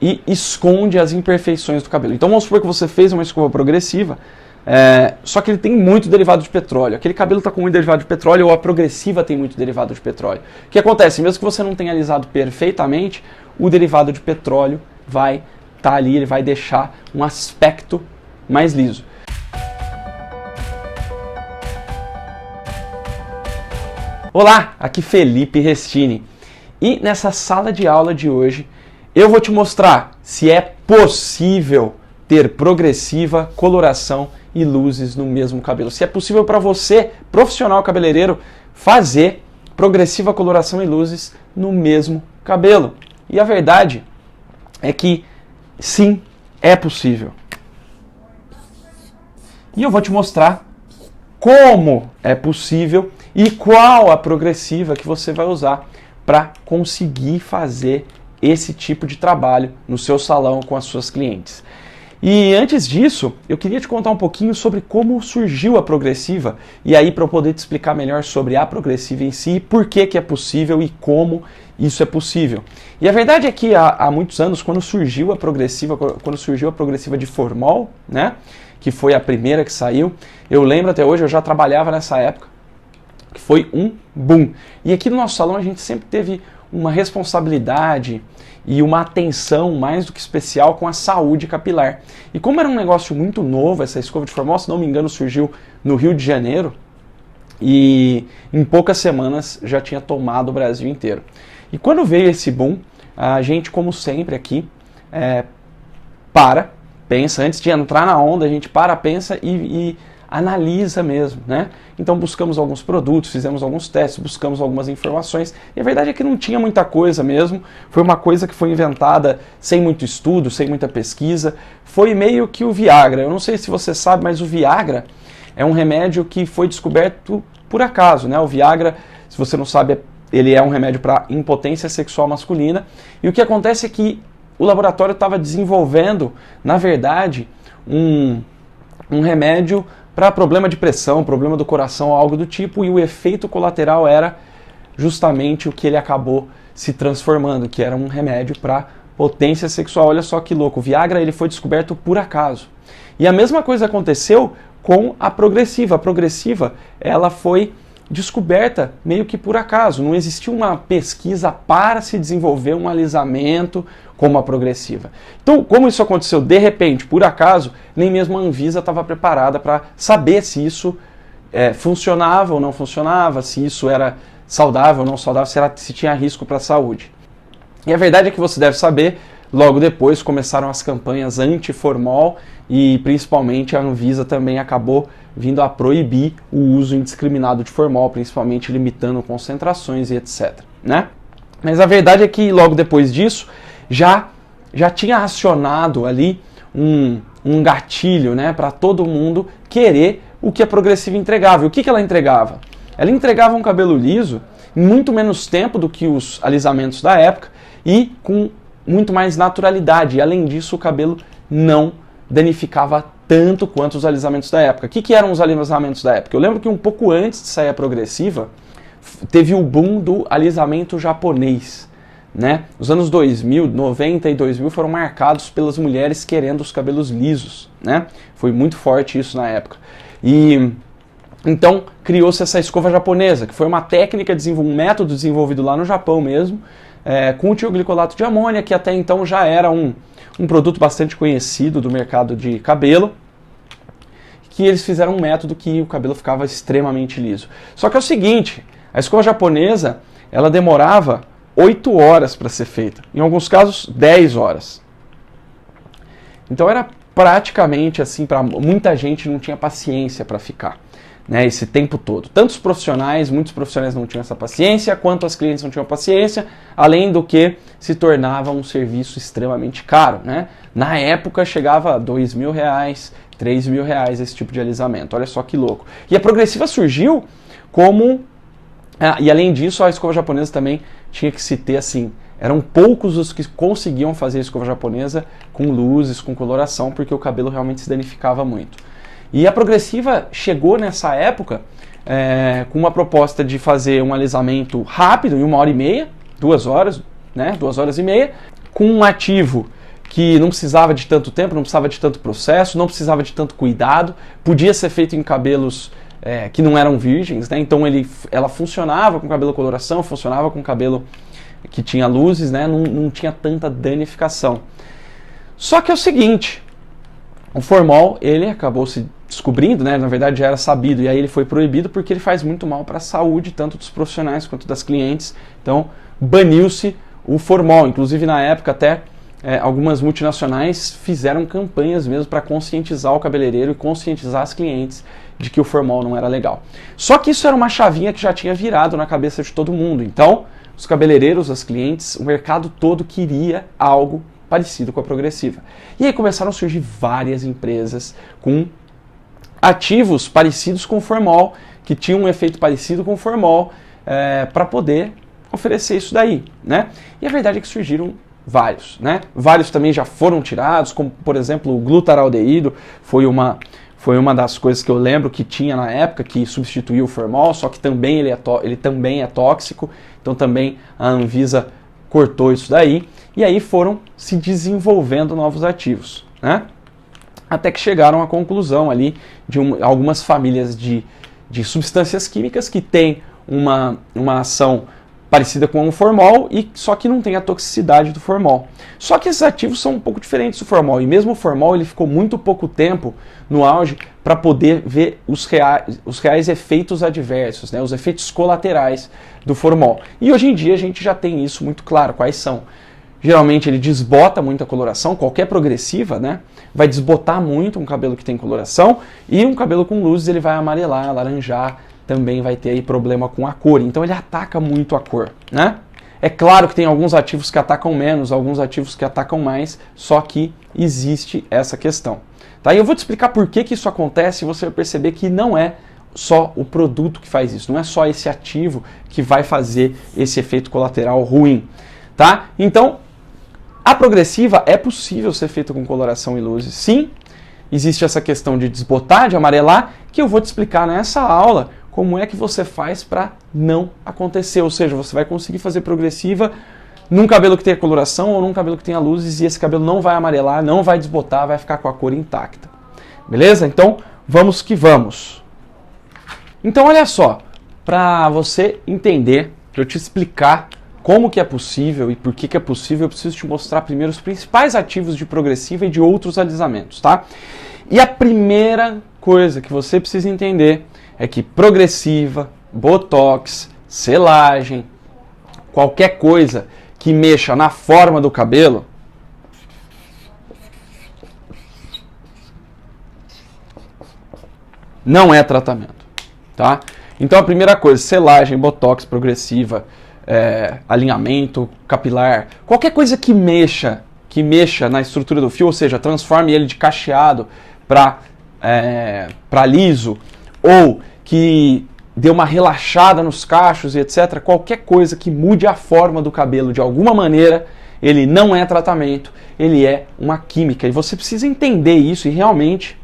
e esconde as imperfeições do cabelo. Então vamos supor que você fez uma escova progressiva, só que ele tem muito derivado de petróleo. Aquele cabelo está com muito derivado de petróleo, ou a progressiva tem muito derivado de petróleo. O que acontece? Mesmo que você não tenha alisado perfeitamente, o derivado de petróleo vai estar ali, ele vai deixar um aspecto mais liso. Olá, aqui Felipe Restini. E nessa sala de aula de hoje, eu vou te mostrar se é possível ter progressiva, coloração e luzes no mesmo cabelo. Se é possível para você, profissional cabeleireiro, fazer progressiva, coloração e luzes no mesmo cabelo. E a verdade é que sim, é possível. E eu vou te mostrar como é possível e qual a progressiva que você vai usar para conseguir fazer esse tipo de trabalho no seu salão com as suas clientes. E antes disso, eu queria te contar um pouquinho sobre como surgiu a progressiva, e aí para eu poder te explicar melhor sobre a progressiva em si, por que é possível e como isso é possível. E a verdade é que há muitos anos, quando surgiu a progressiva de formol, né, que foi a primeira que saiu, eu lembro até hoje, eu já trabalhava nessa época, que foi um boom. E aqui no nosso salão a gente sempre teve uma responsabilidade e uma atenção mais do que especial com a saúde capilar. E como era um negócio muito novo, essa escova de formol, se não me engano, surgiu no Rio de Janeiro, e em poucas semanas já tinha tomado o Brasil inteiro. E quando veio esse boom, a gente, como sempre aqui, pensa, antes de entrar na onda, a gente pensa e analisa mesmo, né? Então buscamos alguns produtos, fizemos alguns testes, buscamos algumas informações, e a verdade é que não tinha muita coisa mesmo, foi uma coisa que foi inventada sem muito estudo, sem muita pesquisa, foi meio que o Viagra. Eu não sei se você sabe, mas o Viagra é um remédio que foi descoberto por acaso, né? O Viagra, se você não sabe, ele é um remédio para impotência sexual masculina, e o que acontece é que o laboratório estava desenvolvendo, na verdade, um remédio para problema de pressão, problema do coração, algo do tipo, e o efeito colateral era justamente o que ele acabou se transformando, que era um remédio para potência sexual. Olha só que louco, o Viagra ele foi descoberto por acaso. E a mesma coisa aconteceu com a progressiva. A progressiva ela foi descoberta meio que por acaso, não existiu uma pesquisa para se desenvolver um alisamento como a progressiva. Então, como isso aconteceu de repente, por acaso, nem mesmo a Anvisa estava preparada para saber se isso funcionava ou não funcionava, se isso era saudável ou não saudável, se tinha risco para a saúde. E a verdade é que você deve saber, logo depois começaram as campanhas anti-formol e principalmente a Anvisa também acabou vindo a proibir o uso indiscriminado de formol, principalmente limitando concentrações e etc, né? Mas a verdade é que logo depois disso já tinha acionado ali um gatilho, né, para todo mundo querer o que a progressiva entregava. E o que ela entregava? Ela entregava um cabelo liso em muito menos tempo do que os alisamentos da época e com muito mais naturalidade. E além disso, o cabelo não danificava tanto quanto os alisamentos da época. O que eram os alisamentos da época? Eu lembro que um pouco antes de sair a progressiva, teve o boom do alisamento japonês, né? Os anos 2000, 90 e 2000 foram marcados pelas mulheres querendo os cabelos lisos, né? Foi muito forte isso na época. E então criou-se essa escova japonesa, que foi uma técnica, um método desenvolvido lá no Japão mesmo, com o tioglicolato de amônia, que até então já era um produto bastante conhecido do mercado de cabelo, que eles fizeram um método que o cabelo ficava extremamente liso. Só que é o seguinte, a escova japonesa, ela demorava 8 horas para ser feita, em alguns casos 10 horas. Então era praticamente assim, para muita gente não tinha paciência para ficar, né, esse tempo todo. Tanto os profissionais, muitos profissionais não tinham essa paciência, quanto as clientes não tinham paciência, além do que se tornava um serviço extremamente caro, né? Na época chegava a R$2.000, R$3.000 esse tipo de alisamento, olha só que louco. E a progressiva surgiu como... e além disso, a escova japonesa também tinha que se ter assim, eram poucos os que conseguiam fazer a escova japonesa com luzes, com coloração, porque o cabelo realmente se danificava muito. E a progressiva chegou nessa época com uma proposta de fazer um alisamento rápido, em 1h30, 2 horas, né, 2 horas e meia, com um ativo que não precisava de tanto tempo, não precisava de tanto processo, não precisava de tanto cuidado, podia ser feito em cabelos que não eram virgens, né? Então ela funcionava com cabelo coloração, funcionava com cabelo que tinha luzes, né? Não tinha tanta danificação. Só que é o seguinte, o formol, ele acabou se descobrindo, né? Na verdade já era sabido, e aí ele foi proibido porque ele faz muito mal para a saúde, tanto dos profissionais quanto das clientes. Então baniu-se o formol, inclusive na época até algumas multinacionais fizeram campanhas mesmo para conscientizar o cabeleireiro e conscientizar as clientes de que o formol não era legal. Só que isso era uma chavinha que já tinha virado na cabeça de todo mundo. Então, os cabeleireiros, as clientes, o mercado todo queria algo parecido com a Progressiva. E aí começaram a surgir várias empresas com ativos parecidos com o formol, que tinham um efeito parecido com o formol, para poder oferecer isso daí, né? E a verdade é que surgiram vários, né? Vários também já foram tirados, como por exemplo o glutaraldeído, foi uma das coisas que eu lembro que tinha na época, que substituiu o formol, só que também ele também é tóxico, então também a Anvisa cortou isso daí, e aí foram se desenvolvendo novos ativos, né? Até que chegaram à conclusão ali de algumas famílias de substâncias químicas que têm uma ação parecida com o formol, só que não tem a toxicidade do formol. Só que esses ativos são um pouco diferentes do formol, e mesmo o formol ele ficou muito pouco tempo no auge para poder ver os reais efeitos adversos, né, os efeitos colaterais do formol. E hoje em dia a gente já tem isso muito claro, quais são. Geralmente ele desbota muito a coloração, qualquer progressiva, né, vai desbotar muito um cabelo que tem coloração, e um cabelo com luzes ele vai amarelar, alaranjar, também vai ter aí problema com a cor. Então ele ataca muito a cor, né? É claro que tem alguns ativos que atacam menos, alguns ativos que atacam mais, só que existe essa questão. Tá? E eu vou te explicar por que isso acontece e você vai perceber que não é só o produto que faz isso, não é só esse ativo que vai fazer esse efeito colateral ruim. Tá? Então, a progressiva é possível ser feita com coloração e luzes, sim. Existe essa questão de desbotar, de amarelar, que eu vou te explicar nessa aula como é que você faz para não acontecer, ou seja, você vai conseguir fazer progressiva num cabelo que tenha coloração ou num cabelo que tenha luzes e esse cabelo não vai amarelar, não vai desbotar, vai ficar com a cor intacta. Beleza? Então, vamos que vamos. Então, olha só, para você entender, para eu te explicar como que é possível e por que é possível, eu preciso te mostrar primeiro os principais ativos de progressiva e de outros alisamentos, tá? E a primeira coisa que você precisa entender é que progressiva, botox, selagem, qualquer coisa que mexa na forma do cabelo, não é tratamento, tá? Então a primeira coisa, selagem, botox, progressiva, alinhamento capilar, qualquer coisa que mexa na estrutura do fio, ou seja, transforme ele de cacheado para liso, ou que dê uma relaxada nos cachos e etc. Qualquer coisa que mude a forma do cabelo de alguma maneira, ele não é tratamento, ele é uma química. E você precisa entender isso e realmente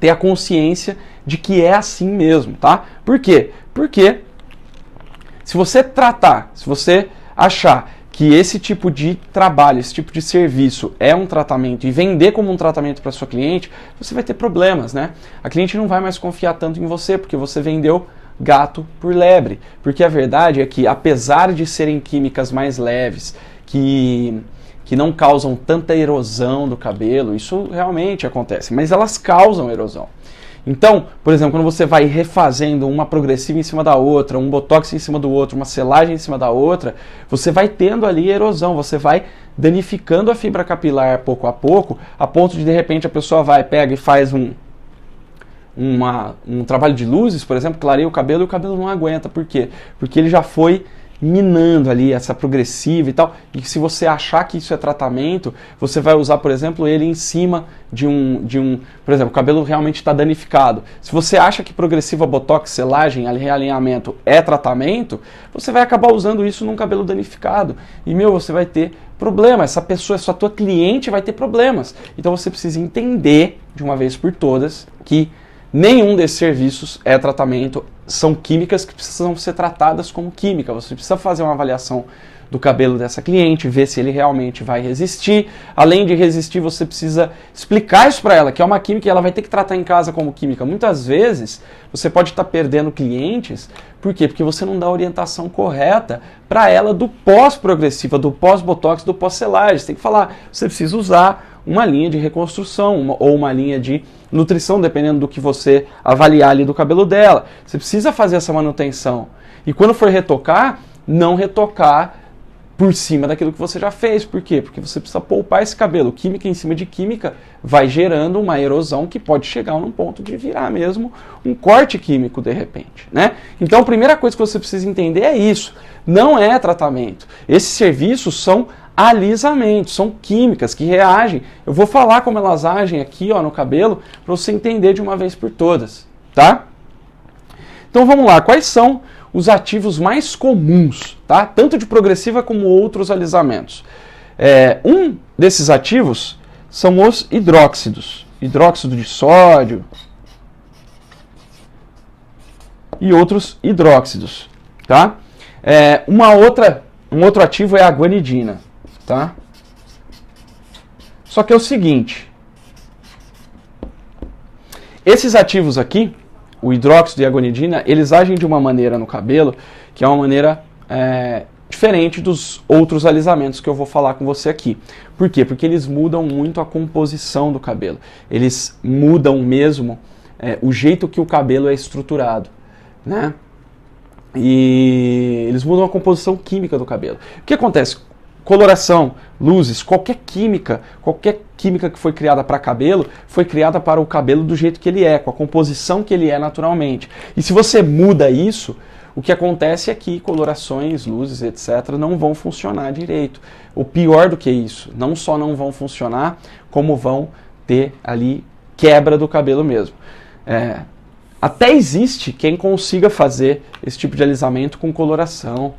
ter a consciência de que é assim mesmo, tá? Por quê? Porque se você achar que esse tipo de trabalho, esse tipo de serviço é um tratamento e vender como um tratamento para sua cliente, você vai ter problemas, né? A cliente não vai mais confiar tanto em você porque você vendeu gato por lebre. Porque a verdade é que, apesar de serem químicas mais leves, que não causam tanta erosão do cabelo, isso realmente acontece, mas elas causam erosão. Então, por exemplo, quando você vai refazendo uma progressiva em cima da outra, um botox em cima do outro, uma selagem em cima da outra, você vai tendo ali erosão, você vai danificando a fibra capilar pouco a pouco, a ponto de repente a pessoa pega e faz um trabalho de luzes, por exemplo, clareia o cabelo e o cabelo não aguenta. Por quê? Porque ele já foi minando ali essa progressiva e tal, e se você achar que isso é tratamento, você vai usar, por exemplo, ele em cima de por exemplo, o cabelo realmente está danificado. Se você acha que progressiva, botox, selagem, realinhamento é tratamento, você vai acabar usando isso num cabelo danificado, e você vai ter problema, essa tua cliente vai ter problemas. Então você precisa entender, de uma vez por todas, que nenhum desses serviços é tratamento, são químicas que precisam ser tratadas como química. Você precisa fazer uma avaliação do cabelo dessa cliente, ver se ele realmente vai resistir. Além de resistir, você precisa explicar isso para ela, que é uma química e ela vai ter que tratar em casa como química. Muitas vezes, você pode estar perdendo clientes, por quê? Porque você não dá a orientação correta para ela do pós-progressiva, do pós-botox, do pós-selagem. Você tem que falar, você precisa usar uma linha de reconstrução ou uma linha de nutrição, dependendo do que você avaliar ali do cabelo dela. Você precisa fazer essa manutenção. E quando for retocar, não retocar por cima daquilo que você já fez. Por quê? Porque você precisa poupar esse cabelo. Química em cima de química vai gerando uma erosão que pode chegar num ponto de virar mesmo um corte químico de repente, né? Então a primeira coisa que você precisa entender é isso. Não é tratamento. Esses serviços são alisamentos, são químicas que reagem. Eu vou falar como elas agem aqui, ó, no cabelo, para você entender de uma vez por todas, tá? Então vamos lá, quais são os ativos mais comuns, tá? Tanto de progressiva como outros alisamentos. Um desses ativos são os hidróxidos. Hidróxido de sódio e outros hidróxidos, tá? Um outro ativo é a guanidina, tá? Só que é o seguinte, esses ativos aqui, o hidróxido e a guanidina, eles agem de uma maneira no cabelo que é uma maneira diferente dos outros alisamentos que eu vou falar com você aqui. Por quê? Porque eles mudam muito a composição do cabelo. Eles mudam mesmo o jeito que o cabelo é estruturado, né? E eles mudam a composição química do cabelo. O que acontece? Coloração, luzes, qualquer química que foi criada para cabelo, foi criada para o cabelo do jeito que ele é, com a composição que ele é naturalmente. E se você muda isso, o que acontece é que colorações, luzes, etc., não vão funcionar direito. O pior do que isso, não só não vão funcionar, como vão ter ali quebra do cabelo mesmo. Até existe quem consiga fazer esse tipo de alisamento com coloração.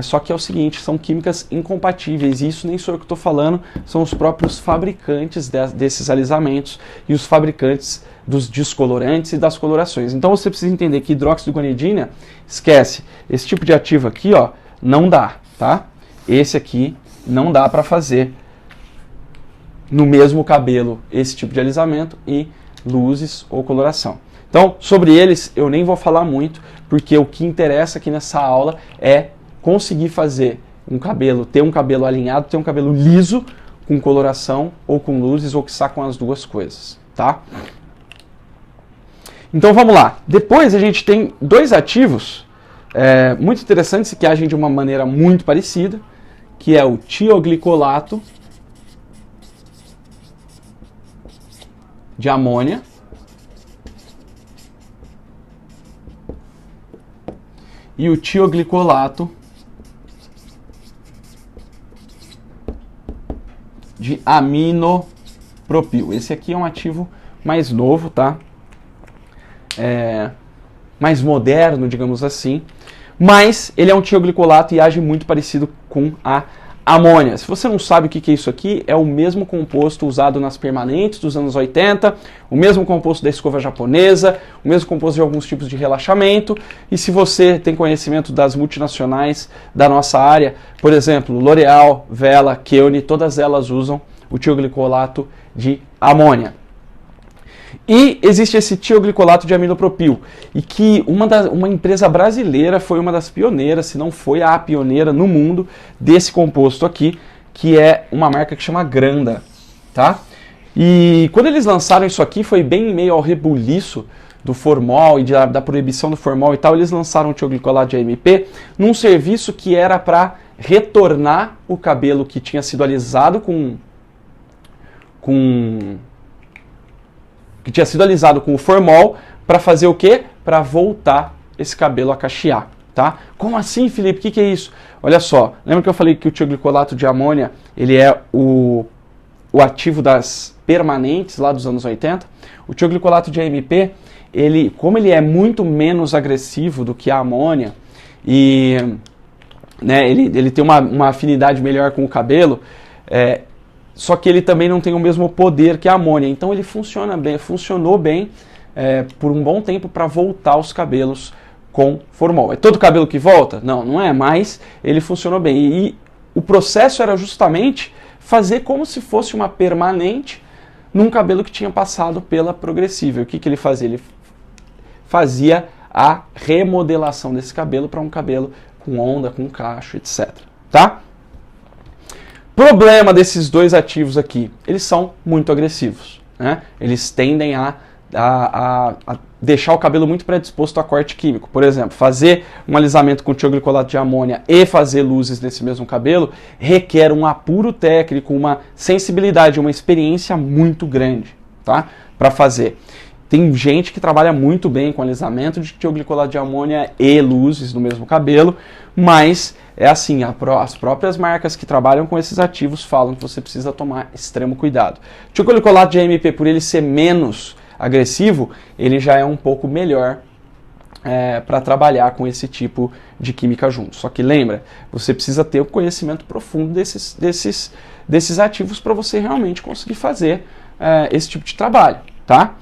Só que é o seguinte, são químicas incompatíveis, e isso nem sou eu que estou falando, são os próprios fabricantes desses alisamentos e os fabricantes dos descolorantes e das colorações. Então você precisa entender que hidróxido de guanidina, esquece, esse tipo de ativo aqui, ó, não dá, tá? Esse aqui não dá para fazer no mesmo cabelo esse tipo de alisamento e luzes ou coloração. Então, sobre eles eu nem vou falar muito, porque o que interessa aqui nessa aula é conseguir fazer ter um cabelo alinhado, ter um cabelo liso, com coloração, ou com luzes, ou quiçá com as duas coisas, tá? Então vamos lá. Depois a gente tem dois ativos muito interessantes que agem de uma maneira muito parecida, que é o tioglicolato de amônia e o tioglicolato de aminopropil. Esse aqui é um ativo mais novo, tá? Mais moderno, digamos assim, mas ele é um tioglicolato e age muito parecido com a amônia. Se você não sabe o que é isso aqui, é o mesmo composto usado nas permanentes dos anos 80, o mesmo composto da escova japonesa, o mesmo composto de alguns tipos de relaxamento. E se você tem conhecimento das multinacionais da nossa área, por exemplo, L'Oréal, Wella, Keone, todas elas usam o tioglicolato de amônia. E existe esse tioglicolato de aminopropil, e que uma empresa brasileira foi uma das pioneiras, se não foi a pioneira no mundo, desse composto aqui, que é uma marca que chama Granda, tá? E quando eles lançaram isso aqui, foi bem em meio ao rebuliço do formol e da proibição do formol e tal, eles lançaram o tioglicolato de AMP num serviço que era para retornar o cabelo que tinha sido alisado que tinha sido alisado com o formol, para fazer o quê? Para voltar esse cabelo a cachear, tá? Como assim, Felipe? O que é isso? Olha só, lembra que eu falei que o tioglicolato de amônia, ele é o ativo das permanentes lá dos anos 80? O tioglicolato de AMP, como ele é muito menos agressivo do que a amônia, e ele tem uma afinidade melhor com o cabelo, só que ele também não tem o mesmo poder que a amônia. Então ele funcionou bem por um bom tempo para voltar os cabelos com formol. É todo cabelo que volta? Não, não é, mas ele funcionou bem. E o processo era justamente fazer como se fosse uma permanente num cabelo que tinha passado pela progressiva. E o que ele fazia? Ele fazia a remodelação desse cabelo para um cabelo com onda, com cacho, etc. Tá? Problema desses dois ativos aqui, eles são muito agressivos, né? Eles tendem a deixar o cabelo muito predisposto a corte químico. Por exemplo, fazer um alisamento com tioglicolato de amônia e fazer luzes nesse mesmo cabelo requer um apuro técnico, uma sensibilidade, uma experiência muito grande, tá? Para fazer. Tem gente que trabalha muito bem com alisamento de tioglicolato de amônia e luzes no mesmo cabelo, mas é assim, as próprias marcas que trabalham com esses ativos falam que você precisa tomar extremo cuidado. O tioglicolato de AMP, por ele ser menos agressivo, ele já é um pouco melhor para trabalhar com esse tipo de química junto. Só que lembra, você precisa ter o conhecimento profundo desses ativos para você realmente conseguir fazer esse tipo de trabalho, tá?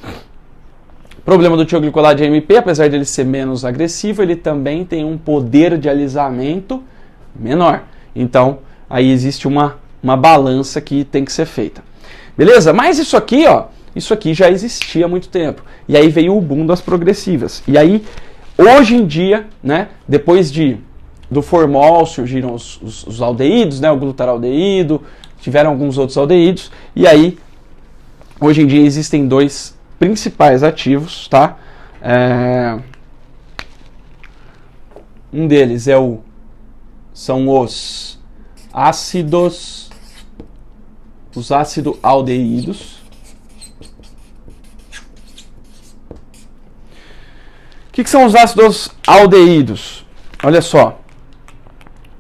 O problema do tioglicolato de AMP, apesar dele ser menos agressivo, ele também tem um poder de alisamento menor. Então, aí existe uma balança que tem que ser feita. Beleza? Mas isso aqui, ó, isso aqui já existia há muito tempo. E aí veio o boom das progressivas. E aí, hoje em dia, né, depois do formol, surgiram os aldeídos, né, o glutaraldeído, tiveram alguns outros aldeídos, e aí, hoje em dia existem dois principais ativos, tá? Um deles são os ácidos aldeídos. O que são os ácidos aldeídos? Olha só,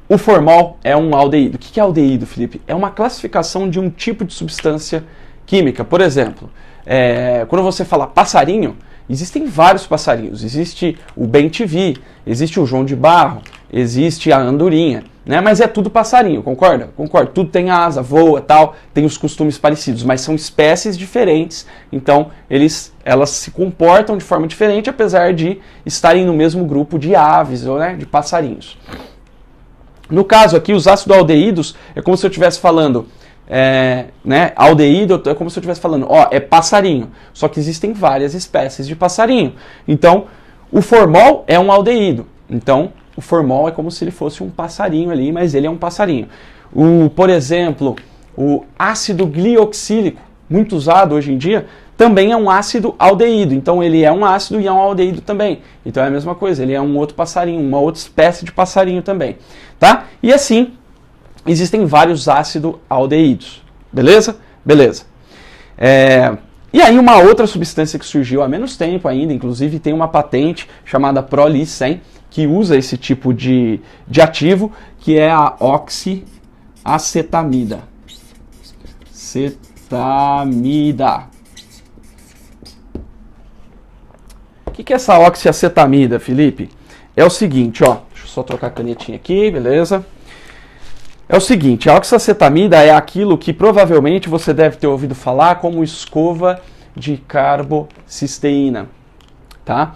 o formol é um aldeído. O que é aldeído, Felipe? É uma classificação de um tipo de substância química. Por exemplo, quando você fala passarinho, existem vários passarinhos. Existe o bem-te-vi, existe o João de Barro, existe a andorinha, né? Mas é tudo passarinho, concorda? Concordo. Tudo tem asa, voa, tal, tem os costumes parecidos, mas são espécies diferentes. Então, elas se comportam de forma diferente, apesar de estarem no mesmo grupo de aves, ou, né, de passarinhos. No caso aqui, os ácido-aldeídos é como se eu estivesse falando, né, aldeído é como se eu estivesse falando, ó, é passarinho, só que existem várias espécies de passarinho. Então, o formol é um aldeído. Então, o formol é como se ele fosse um passarinho ali, mas ele é um passarinho. Por exemplo, o ácido glioxílico, muito usado hoje em dia, também é um ácido aldeído. Então, ele é um ácido e é um aldeído também. Então, é a mesma coisa, ele é um outro passarinho, uma outra espécie de passarinho também. Tá? E assim, existem vários ácido-aldeídos. Beleza? Beleza. E aí uma outra substância que surgiu há menos tempo ainda, inclusive tem uma patente chamada Proli-100, que usa esse tipo de ativo, que é a oxiacetamida. O que é essa oxiacetamida, Felipe? É o seguinte, ó, deixa eu só trocar a canetinha aqui, beleza? É o seguinte, a oxiacetamida é aquilo que provavelmente você deve ter ouvido falar como escova de carbocisteína, tá?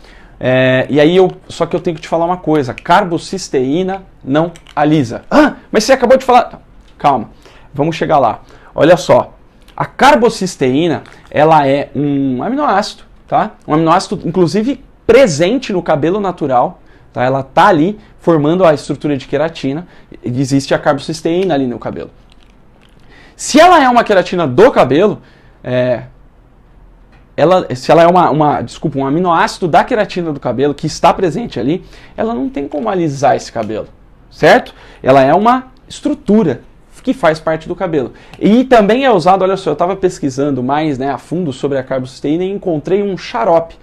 E aí, só que eu tenho que te falar uma coisa, carbocisteína não alisa. Ah, mas você acabou de falar... Calma, vamos chegar lá. Olha só, a carbocisteína, ela é um aminoácido, tá? Um aminoácido, inclusive, presente no cabelo natural, tá? Ela tá ali formando a estrutura de queratina, existe a carbocisteína ali no cabelo. Se ela é uma queratina do cabelo, se ela é um aminoácido da queratina do cabelo que está presente ali, ela não tem como alisar esse cabelo, certo? Ela é uma estrutura que faz parte do cabelo. E também é usado, olha só, eu estava pesquisando mais, né, a fundo sobre a carbocisteína e encontrei um xarope,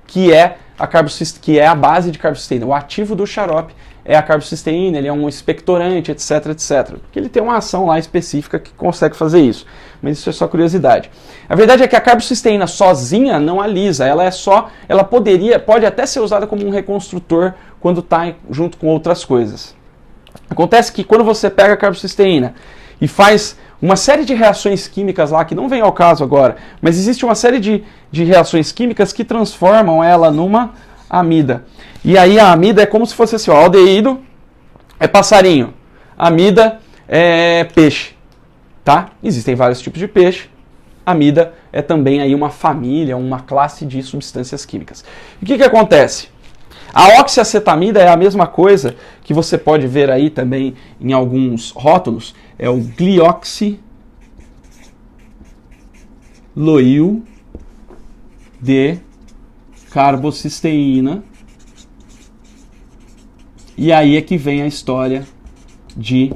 que é a base de carbocisteína. O ativo do xarope é a carbocisteína, ele é um expectorante, etc, etc. Porque ele tem uma ação lá específica que consegue fazer isso. Mas isso é só curiosidade. A verdade é que a carbocisteína sozinha não alisa, ela pode até ser usada como um reconstrutor quando está junto com outras coisas. Acontece que quando você pega a carbocisteína e faz uma série de reações químicas lá, que não vem ao caso agora, mas existe uma série de reações químicas que transformam ela numa amida. E aí a amida é como se fosse assim, ó, aldeído é passarinho, amida é peixe, tá? Existem vários tipos de peixe. Amida é também aí uma família, uma classe de substâncias químicas. E o que acontece? A oxiacetamida é a mesma coisa que você pode ver aí também em alguns rótulos, é o glioxiloil de carbocisteína. E aí é que vem a história de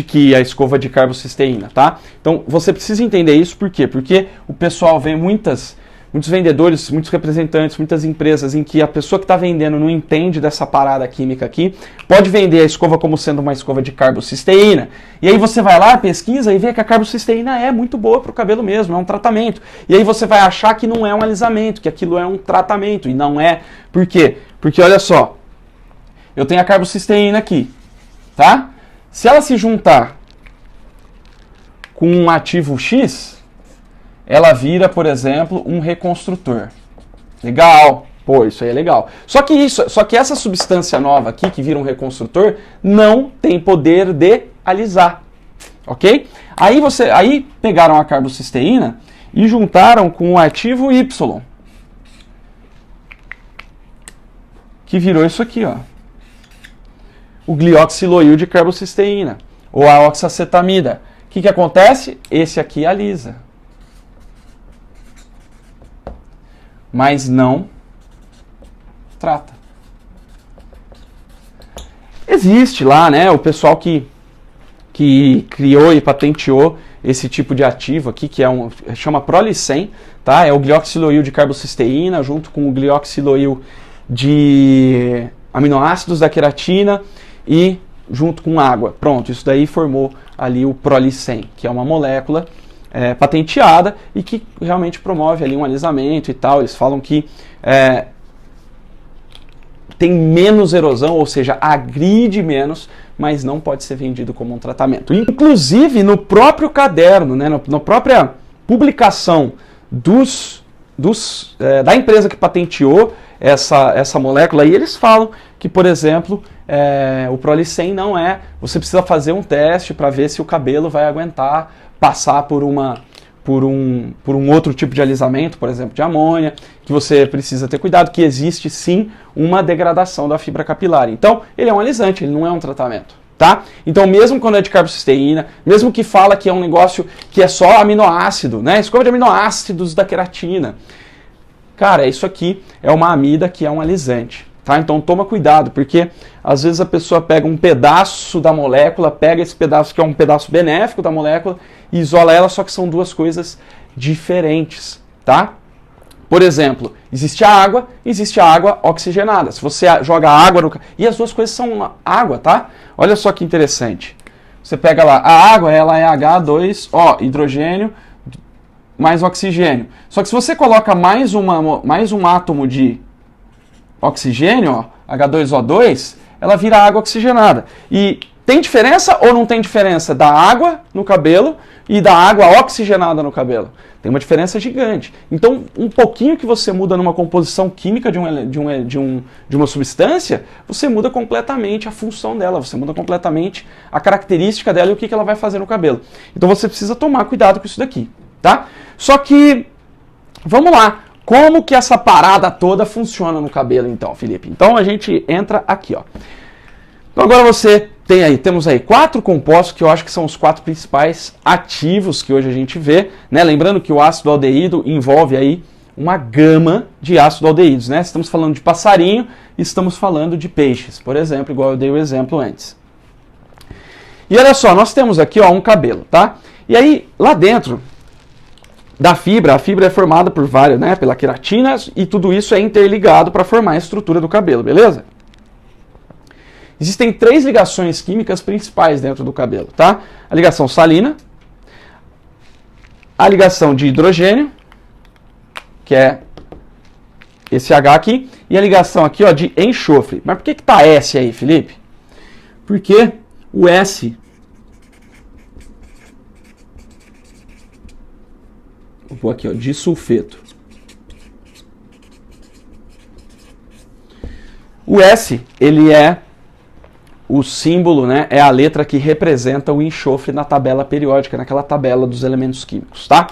que a escova de carbocisteína, tá? Então você precisa entender isso, por quê? Porque o pessoal vê muitos vendedores, muitos representantes, muitas empresas em que a pessoa que está vendendo não entende dessa parada química aqui, pode vender a escova como sendo uma escova de carbocisteína, e aí você vai lá, pesquisa e vê que a carbocisteína é muito boa para o cabelo mesmo, é um tratamento. E aí você vai achar que não é um alisamento, que aquilo é um tratamento, e não é. Por quê? Porque olha só, eu tenho a carbocisteína aqui, tá? Se ela se juntar com um ativo X, ela vira, por exemplo, um reconstrutor. Legal, pô, isso aí é legal. Só que essa substância nova aqui, que vira um reconstrutor, não tem poder de alisar, ok? Aí pegaram a carbocisteína e juntaram com o ativo Y, que virou isso aqui, ó. O glioxiloil de carbocisteína, ou a oxacetamida. O que acontece? Esse aqui alisa. Mas não trata. Existe lá, né, o pessoal que criou e patenteou esse tipo de ativo aqui, que chama Prolicem, tá? É o glioxiloil de carbocisteína junto com o glioxiloil de aminoácidos da queratina e junto com água. Pronto, isso daí formou ali o Prolicem, que é uma molécula patenteada e que realmente promove ali um alisamento e tal. Eles falam que tem menos erosão, ou seja, agride menos, mas não pode ser vendido como um tratamento. Inclusive, no próprio caderno, né, na própria publicação da empresa que patenteou essa molécula, aí eles falam que, por exemplo, o Prolicem não é... Você precisa fazer um teste para ver se o cabelo vai aguentar passar por um outro tipo de alisamento, por exemplo, de amônia, que você precisa ter cuidado, que existe sim uma degradação da fibra capilar. Então, ele é um alisante, ele não é um tratamento, tá? Então, mesmo quando é de carbocisteína, mesmo que fala que é um negócio que é só aminoácido, né? Escova de aminoácidos da queratina. Cara, isso aqui é uma amida que é um alisante, tá? Então toma cuidado, porque às vezes a pessoa pega um pedaço da molécula, pega esse pedaço que é um pedaço benéfico da molécula e isola ela, só que são duas coisas diferentes, tá? Por exemplo, existe a água oxigenada. Se você joga água no... E as duas coisas são água, tá? Olha só que interessante. Você pega lá, a água, ela é H2O, hidrogênio, mais oxigênio. Só que se você coloca mais um átomo de oxigênio, ó, H2O2, ela vira água oxigenada. E tem diferença ou não tem diferença da água no cabelo e da água oxigenada no cabelo? Tem uma diferença gigante. Então, um pouquinho que você muda numa composição química de uma substância, você muda completamente a função dela, você muda completamente a característica dela e o que ela vai fazer no cabelo. Então você precisa tomar cuidado com isso daqui, tá? Só que, vamos lá, como que essa parada toda funciona no cabelo então, Felipe? Então a gente entra aqui, ó. Então agora temos aí 4 compostos que eu acho que são os 4 principais ativos que hoje a gente vê, né? Lembrando que o ácido aldeído envolve aí uma gama de ácido aldeídos, né? Estamos falando de passarinho, estamos falando de peixes, por exemplo, igual eu dei o exemplo antes. E olha só, nós temos aqui, ó, um cabelo, tá? E aí, lá dentro da fibra, a fibra é formada por várias, né, pela queratina, e tudo isso é interligado para formar a estrutura do cabelo, beleza? Existem 3 ligações químicas principais dentro do cabelo, tá? A ligação salina, a ligação de hidrogênio, que é esse H aqui, e a ligação aqui, ó, de enxofre. Mas por que tá S aí, Felipe? Porque o S... Vou aqui, ó, disulfeto. O S, ele é o símbolo, né, é a letra que representa o enxofre na tabela periódica, naquela tabela dos elementos químicos, tá?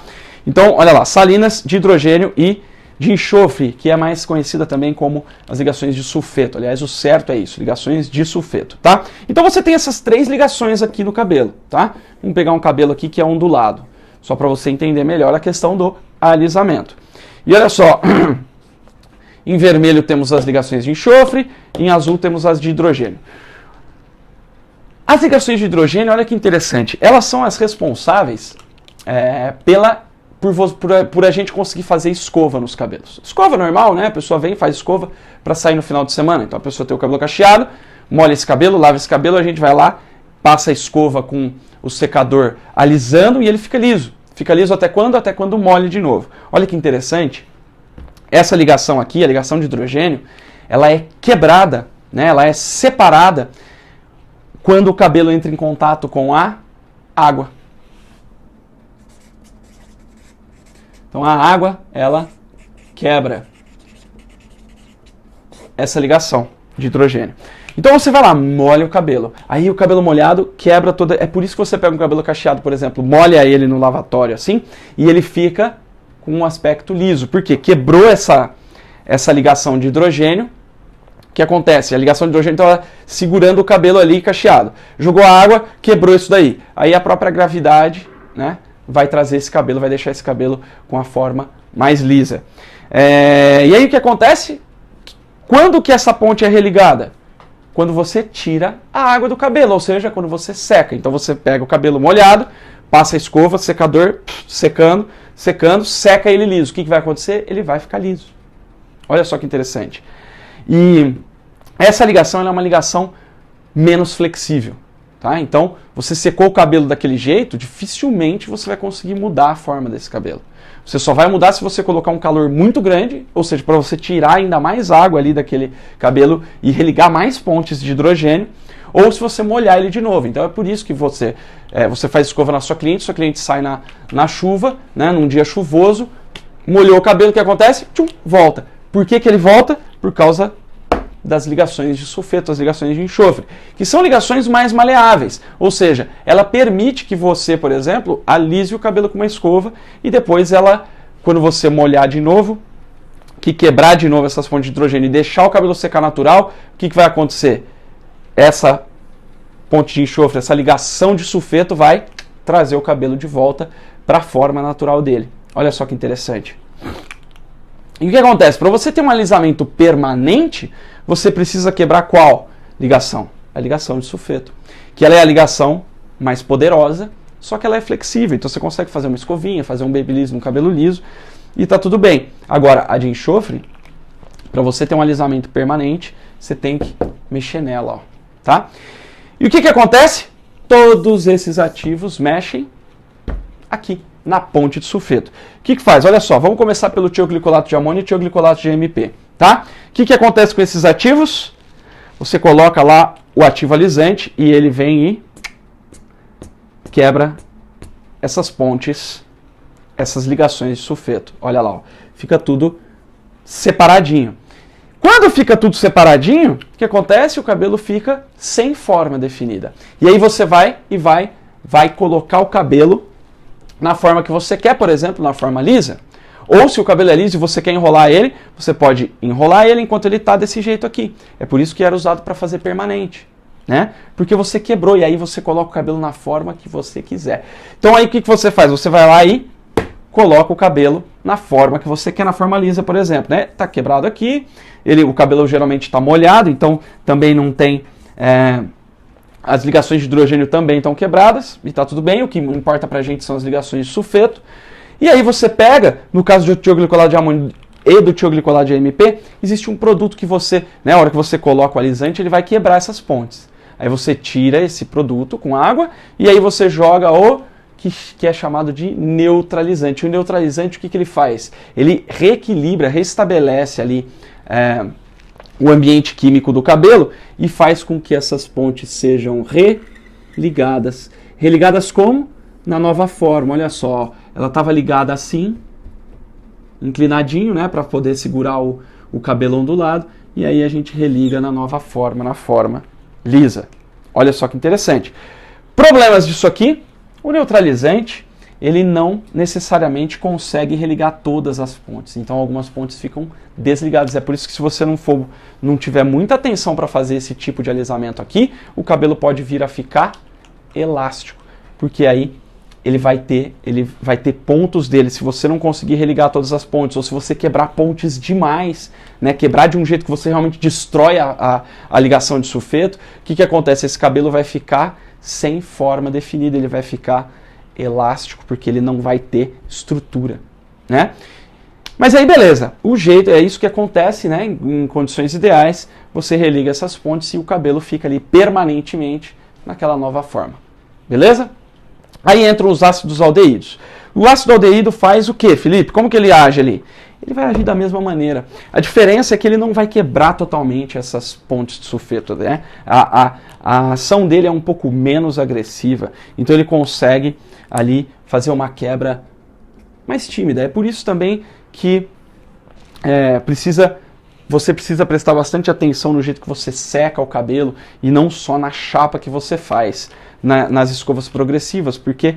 Então, olha lá, salinas de hidrogênio e de enxofre, que é mais conhecida também como as ligações de sulfeto. Aliás, o certo é isso, ligações de sulfeto, tá? Então você tem essas 3 ligações aqui no cabelo, tá? Vamos pegar um cabelo aqui que é ondulado, só para você entender melhor a questão do alisamento. E olha só, em vermelho temos as ligações de enxofre, em azul temos as de hidrogênio. As ligações de hidrogênio, olha que interessante, elas são as responsáveis por a gente conseguir fazer escova nos cabelos. Escova normal, né? A pessoa vem e faz escova para sair no final de semana. Então a pessoa tem o cabelo cacheado, molha esse cabelo, lava esse cabelo, a gente vai lá, passa a escova com o secador alisando e ele fica liso. Fica liso até quando? Até quando molha de novo. Olha que interessante. Essa ligação aqui, a ligação de hidrogênio, ela é quebrada, né? Ela é separada quando o cabelo entra em contato com a água. Então a água, ela quebra essa ligação de hidrogênio. Então você vai lá, molha o cabelo. Aí o cabelo molhado quebra toda... É por isso que você pega um cabelo cacheado, por exemplo, molha ele no lavatório assim, e ele fica com um aspecto liso. Por quê? Quebrou essa ligação de hidrogênio. O que acontece? A ligação de hidrogênio estava segurando o cabelo ali cacheado. Jogou a água, quebrou isso daí. Aí a própria gravidade, né, vai trazer esse cabelo, vai deixar esse cabelo com a forma mais lisa. E aí o que acontece? Quando que essa ponte é religada? Quando você tira a água do cabelo, ou seja, quando você seca. Então você pega o cabelo molhado, passa a escova, secador, secando, seca ele liso. O que vai acontecer? Ele vai ficar liso. Olha só que interessante. E essa ligação é uma ligação menos flexível. Tá? Então, você secou o cabelo daquele jeito, dificilmente você vai conseguir mudar a forma desse cabelo. Você só vai mudar se você colocar um calor muito grande, ou seja, para você tirar ainda mais água ali daquele cabelo e religar mais pontes de hidrogênio, ou se você molhar ele de novo. Então é por isso que você faz escova na sua cliente sai na chuva, né, num dia chuvoso, molhou o cabelo, o que acontece? Tchum, volta. Por que ele volta? Por causa das ligações de sulfeto, as ligações de enxofre, que são ligações mais maleáveis, ou seja, ela permite que você, por exemplo, alise o cabelo com uma escova e depois ela, quando você molhar de novo, que quebrar de novo essas fontes de hidrogênio e deixar o cabelo secar natural, o que vai acontecer? Essa ponte de enxofre, essa ligação de sulfeto vai trazer o cabelo de volta para a forma natural dele. Olha só que interessante. E o que acontece? Para você ter um alisamento permanente, você precisa quebrar qual ligação? A ligação de sulfeto. Que ela é a ligação mais poderosa, só que ela é flexível. Então você consegue fazer uma escovinha, fazer um babyliss no cabelo liso e tá tudo bem. Agora, a de enxofre, para você ter um alisamento permanente, você tem que mexer nela, ó, tá? E o que acontece? Todos esses ativos mexem aqui, na ponte de sulfeto. O que faz? Olha só, vamos começar pelo tioglicolato de amônio e tioglicolato de MP, tá? O que acontece com esses ativos? Você coloca lá o ativo alisante e ele vem e quebra essas pontes, essas ligações de sulfeto. Olha lá, ó, fica tudo separadinho. Quando fica tudo separadinho, o que acontece? O cabelo fica sem forma definida. E aí você vai colocar o cabelo na forma que você quer, por exemplo, na forma lisa. Ou se o cabelo é liso e você quer enrolar ele, você pode enrolar ele enquanto ele está desse jeito aqui. É por isso que era usado para fazer permanente, né? Porque você quebrou e aí você coloca o cabelo na forma que você quiser. Então aí o que você faz? Você vai lá e coloca o cabelo na forma que você quer, na forma lisa, por exemplo, né? Tá quebrado aqui, o cabelo geralmente está molhado, então também não tem... As ligações de hidrogênio também estão quebradas, e está tudo bem, o que importa pra gente são as ligações de sulfeto. E aí você pega, no caso do tioglicolato de amônio e do tioglicolato de MP, existe um produto que você, né, a hora que você coloca o alisante, ele vai quebrar essas pontes. Aí você tira esse produto com água, e aí você joga o que é chamado de neutralizante. O neutralizante, o que ele faz? Ele reequilibra, restabelece ali o ambiente químico do cabelo e faz com que essas pontes sejam religadas. Religadas como? Na nova forma, olha só. Ela estava ligada assim, inclinadinho, né, para poder segurar o o cabelo ondulado, e aí a gente religa na nova forma, na forma lisa. Olha só que interessante. Problemas disso aqui, o neutralizante, ele não necessariamente consegue religar todas as pontes, então algumas pontes ficam desligadas. É por isso que se você não tiver muita atenção para fazer esse tipo de alisamento aqui, o cabelo pode vir a ficar elástico, porque aí ele vai ter pontos dele. Se você não conseguir religar todas as pontes, ou se você quebrar pontes demais, né, quebrar de um jeito que você realmente destrói a ligação de sulfeto, o que acontece? Esse cabelo vai ficar sem forma definida, ele vai ficar elástico, porque ele não vai ter estrutura, né? Mas aí beleza, o jeito é isso que acontece, né? Em condições ideais, você religa essas pontes e o cabelo fica ali permanentemente naquela nova forma, beleza? Aí entram os ácidos aldeídos. O ácido aldeído faz o quê, Felipe? Como que ele age ali? Ele vai agir da mesma maneira. A diferença é que ele não vai quebrar totalmente essas pontes de sulfeto, né? A ação dele é um pouco menos agressiva, então ele consegue ali fazer uma quebra mais tímida. É por isso também que você precisa prestar bastante atenção no jeito que você seca o cabelo e não só na chapa que você faz nas escovas progressivas, porque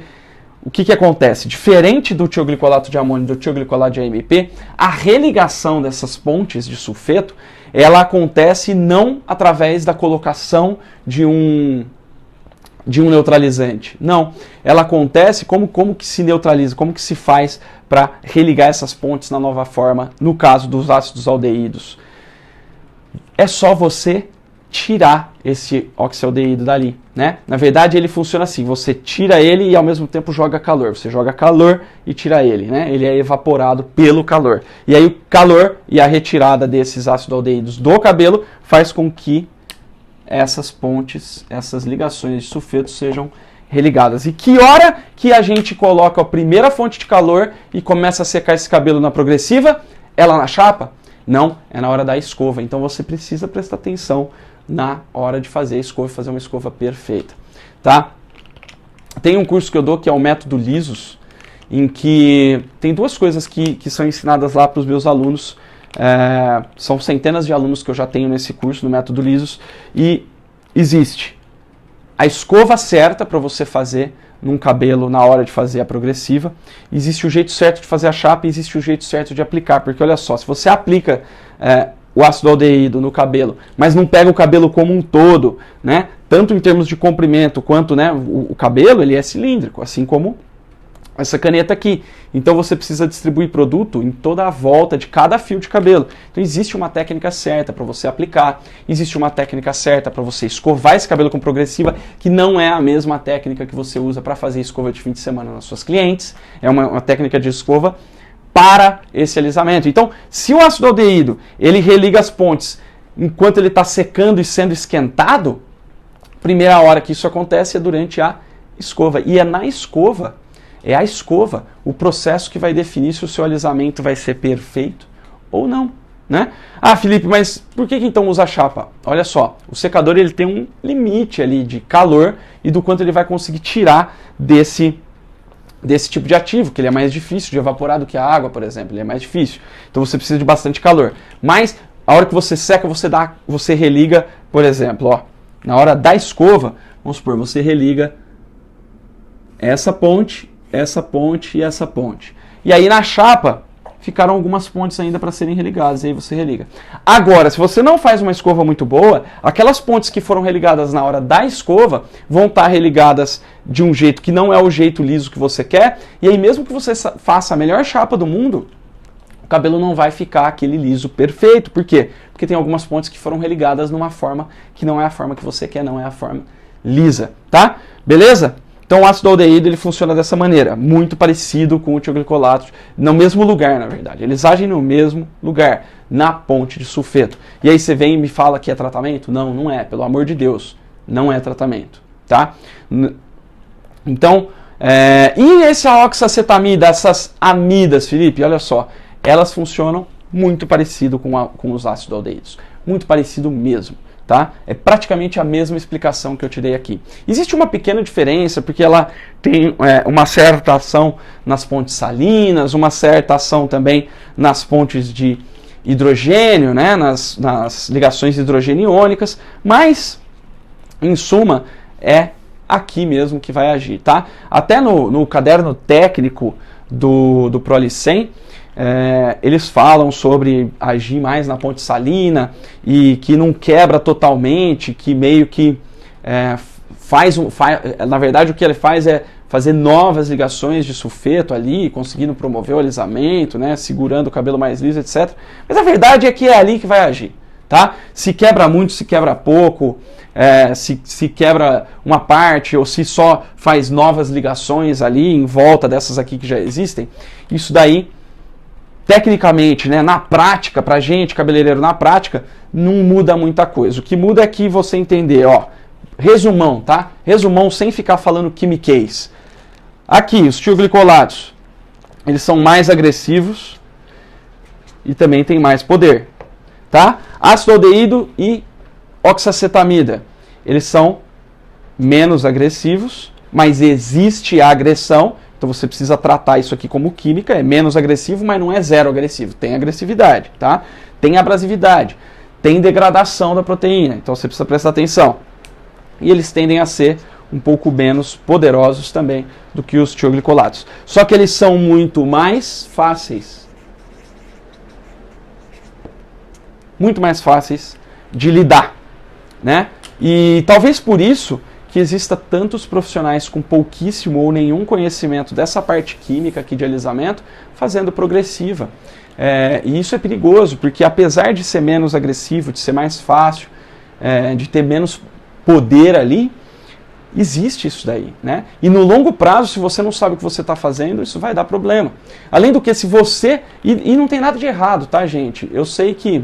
o que acontece? Diferente do tioglicolato de amônio e do tioglicolato de AMP, a religação dessas pontes de sulfeto, ela acontece não através da colocação de um neutralizante. Não, ela acontece como que se neutraliza, como que se faz para religar essas pontes na nova forma, no caso dos ácidos aldeídos. É só você tirar esse oxialdeído dali, né? Na verdade, ele funciona assim, você tira ele e ao mesmo tempo joga calor. Você joga calor e tira ele, né? Ele é evaporado pelo calor. E aí o calor e a retirada desses ácidos aldeídos do cabelo faz com que essas pontes, essas ligações de sulfeto sejam religadas. E que hora que a gente coloca a primeira fonte de calor e começa a secar esse cabelo na progressiva? É lá na chapa? Não, é na hora da escova. Então você precisa prestar atenção na hora de fazer a escova e fazer uma escova perfeita, tá? Tem um curso que eu dou que é o método Lisos, em que tem duas coisas que são ensinadas lá para os meus alunos. São centenas de alunos que eu já tenho nesse curso, no método Lisos, e existe a escova certa para você fazer num cabelo na hora de fazer a progressiva, existe o jeito certo de fazer a chapa e existe o jeito certo de aplicar, porque olha só, se você aplica o ácido aldeído no cabelo, mas não pega o cabelo como um todo, né, tanto em termos de comprimento quanto, né, o cabelo ele é cilíndrico, assim como essa caneta aqui. Então você precisa distribuir produto em toda a volta de cada fio de cabelo. Então existe uma técnica certa para você aplicar, existe uma técnica certa para você escovar esse cabelo com progressiva, que não é a mesma técnica que você usa para fazer escova de fim de semana nas suas clientes. É uma técnica de escova para esse alisamento. Então, se o ácido aldeído ele religa as pontes enquanto ele está secando e sendo esquentado, a primeira hora que isso acontece é durante a escova. E é na escova, é a escova, o processo que vai definir se o seu alisamento vai ser perfeito ou não, né? Ah, Felipe, mas por que então usa chapa? Olha só, o secador ele tem um limite ali de calor e do quanto ele vai conseguir tirar desse tipo de ativo, que ele é mais difícil de evaporar do que a água, por exemplo, ele é mais difícil. Então você precisa de bastante calor. Mas a hora que você seca, você religa, por exemplo, ó, na hora da escova, vamos supor, você religa essa ponte e essa ponte. E aí na chapa ficaram algumas pontes ainda para serem religadas, e aí você religa. Agora, se você não faz uma escova muito boa, aquelas pontes que foram religadas na hora da escova vão estar religadas de um jeito que não é o jeito liso que você quer, e aí mesmo que você faça a melhor chapa do mundo, o cabelo não vai ficar aquele liso perfeito. Por quê? Porque tem algumas pontes que foram religadas numa forma que não é a forma que você quer, não é a forma lisa, tá? Beleza? Então o ácido aldeído ele funciona dessa maneira, muito parecido com o tioglicolato, no mesmo lugar, na verdade. Eles agem no mesmo lugar, na ponte de sulfeto. E aí você vem e me fala que é tratamento? Não, não é, pelo amor de Deus, não é tratamento, tá? Então, e essa oxacetamida, essas amidas, Felipe, olha só, elas funcionam muito parecido com os ácidos aldeídos, muito parecido mesmo. Tá? É praticamente a mesma explicação que eu te dei aqui. Existe uma pequena diferença, porque ela tem uma certa ação nas pontes salinas, uma certa ação também nas pontes de hidrogênio, né, nas ligações hidrogênio-iônicas, mas, em suma, é aqui mesmo que vai agir, tá? Até no caderno técnico do Prolicem, eles falam sobre agir mais na ponte salina e que não quebra totalmente, que meio que na verdade o que ele faz é fazer novas ligações de sulfeto ali, conseguindo promover o alisamento, né, segurando o cabelo mais liso, etc. Mas a verdade é que é ali que vai agir, tá? Se quebra muito, se quebra pouco, se quebra uma parte ou se só faz novas ligações ali em volta dessas aqui que já existem, isso daí, tecnicamente, né, na prática, pra gente, cabeleireiro, na prática, não muda muita coisa. O que muda é que você entender, ó, resumão, tá? Resumão sem ficar falando quimiquês. Aqui, os tioglicolatos, eles são mais agressivos e também tem mais poder, tá? Ácido aldeído e oxacetamida, eles são menos agressivos, mas existe a agressão, então você precisa tratar isso aqui como química, é menos agressivo, mas não é zero agressivo, tem agressividade, tá? Tem abrasividade, tem degradação da proteína, então você precisa prestar atenção. E eles tendem a ser um pouco menos poderosos também do que os tioglicolatos. Só que eles são muito mais fáceis. Muito mais fáceis de lidar, né? E talvez por isso que exista tantos profissionais com pouquíssimo ou nenhum conhecimento dessa parte química aqui de alisamento fazendo progressiva. E isso é perigoso, porque apesar de ser menos agressivo, de ser mais fácil, de ter menos poder ali, existe isso daí, né? E no longo prazo, se você não sabe o que você está fazendo, isso vai dar problema. Além do que, se você... E não tem nada de errado, tá, gente? Eu sei que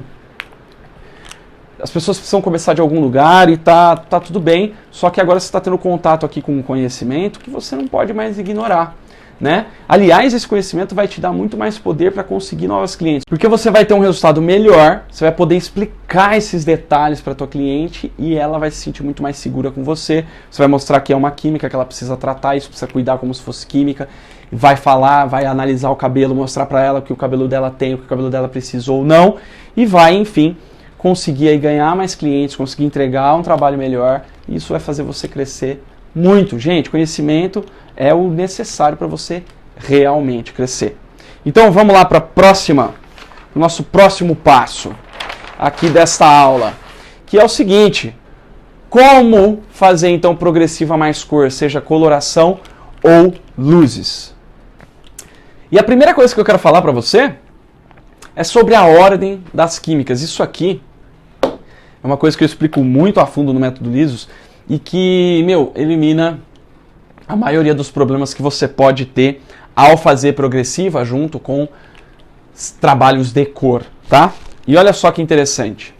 as pessoas precisam começar de algum lugar e tá tudo bem, só que agora você está tendo contato aqui com um conhecimento que você não pode mais ignorar, né? Aliás, esse conhecimento vai te dar muito mais poder para conseguir novos clientes, porque você vai ter um resultado melhor, você vai poder explicar esses detalhes para a tua cliente e ela vai se sentir muito mais segura com você. Você vai mostrar que é uma química que ela precisa tratar, isso precisa cuidar como se fosse química, vai falar, vai analisar o cabelo, mostrar para ela o que o cabelo dela tem, o que o cabelo dela precisa ou não, e vai, enfim, conseguir aí ganhar mais clientes, conseguir entregar um trabalho melhor, e isso vai fazer você crescer muito. Gente, conhecimento é o necessário para você realmente crescer. Então vamos lá para o nosso próximo passo aqui desta aula, que é o seguinte: como fazer então progressiva mais cor, seja coloração ou luzes. E a primeira coisa que eu quero falar para você é sobre a ordem das químicas. Isso aqui é uma coisa que eu explico muito a fundo no método Lisos e que, elimina a maioria dos problemas que você pode ter ao fazer progressiva junto com trabalhos de cor, tá? E olha só que interessante.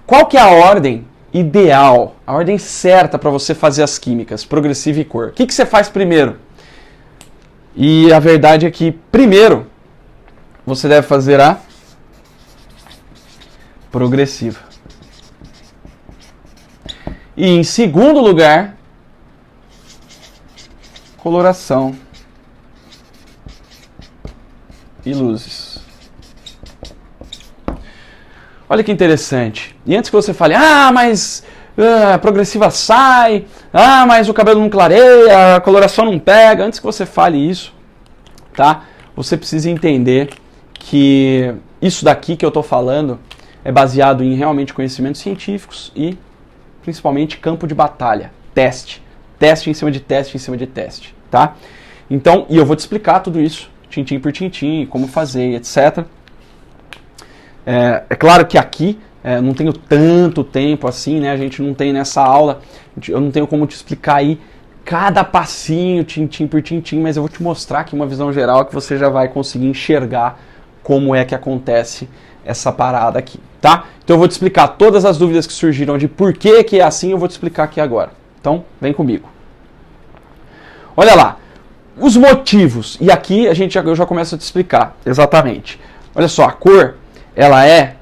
Qual que é a ordem ideal, a ordem certa para você fazer as químicas, progressiva e cor? O que você faz primeiro? E a verdade é que, primeiro, você deve fazer a progressiva. E em segundo lugar, coloração e luzes. Olha que interessante. E antes que você fale, mas a progressiva sai, mas o cabelo não clareia, a coloração não pega, antes que você fale isso, tá? Você precisa entender que isso daqui que eu estou falando é baseado em realmente conhecimentos científicos e principalmente campo de batalha, teste em cima de teste em cima de teste, tá? Então, e eu vou te explicar tudo isso, tintim por tintim, como fazer, etc. É claro que aqui não tenho tanto tempo assim, né? A gente não tem nessa aula, eu não tenho como te explicar aí cada passinho, tintim por tintim, mas eu vou te mostrar aqui uma visão geral que você já vai conseguir enxergar como é que acontece essa parada aqui, tá? Então eu vou te explicar todas as dúvidas que surgiram de por que é assim, eu vou te explicar aqui agora. Então, vem comigo. Olha lá, os motivos, e aqui eu já começo a te explicar exatamente. Olha só, a cor, ela é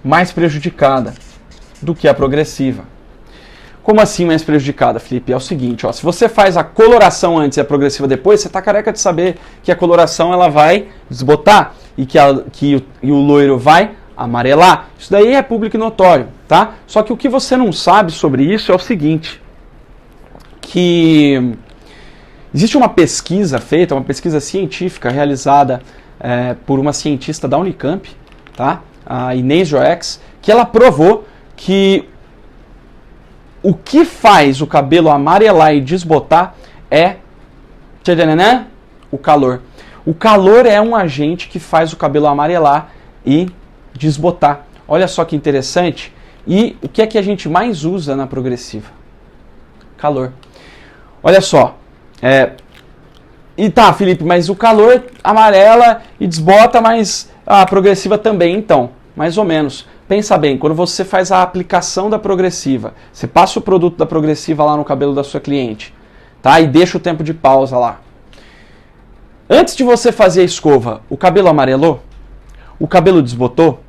mais prejudicada do que a progressiva. Como assim mais prejudicada, Felipe? É o seguinte, ó, se você faz a coloração antes e a progressiva depois, você está careca de saber que a coloração ela vai desbotar e que o loiro vai amarelar. Isso daí é público e notório, tá? Só que o que você não sabe sobre isso é o seguinte, que existe uma pesquisa feita, uma pesquisa científica realizada por uma cientista da Unicamp, tá? A Inês Joex, que ela provou que o que faz o cabelo amarelar e desbotar é o calor. O calor é um agente que faz o cabelo amarelar e desbotar. Olha só que interessante. E o que é que a gente mais usa na progressiva? Calor. Olha só. E tá, Felipe, mas o calor amarela e desbota, mas a progressiva também, então. Mais ou menos. Pensa bem, quando você faz a aplicação da progressiva, você passa o produto da progressiva lá no cabelo da sua cliente, tá? E deixa o tempo de pausa lá. Antes de você fazer a escova, o cabelo amarelou? O cabelo desbotou?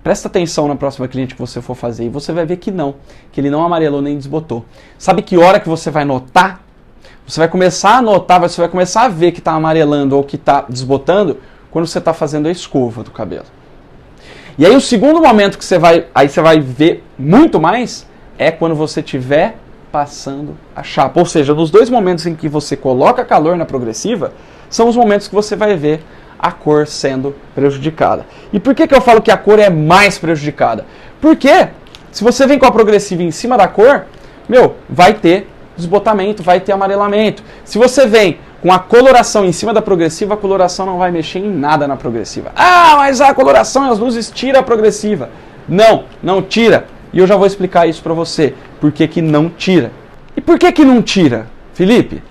Presta atenção na próxima cliente que você for fazer e você vai ver que ele não amarelou nem desbotou. Sabe que hora que você vai notar? Você vai começar a notar, você vai começar a ver que está amarelando ou que está desbotando quando você está fazendo a escova do cabelo. E aí o segundo momento que você vai ver muito mais é quando você estiver passando a chapa. Ou seja, nos dois momentos em que você coloca calor na progressiva, são os momentos que você vai ver a cor sendo prejudicada. E por que eu falo que a cor é mais prejudicada? Porque se você vem com a progressiva em cima da cor, vai ter desbotamento, vai ter amarelamento. Se você vem com a coloração em cima da progressiva, a coloração não vai mexer em nada na progressiva. Ah, mas a coloração e as luzes tira a progressiva. Não tira. E eu já vou explicar isso para você. Por que que não tira? E por que que não tira, Felipe?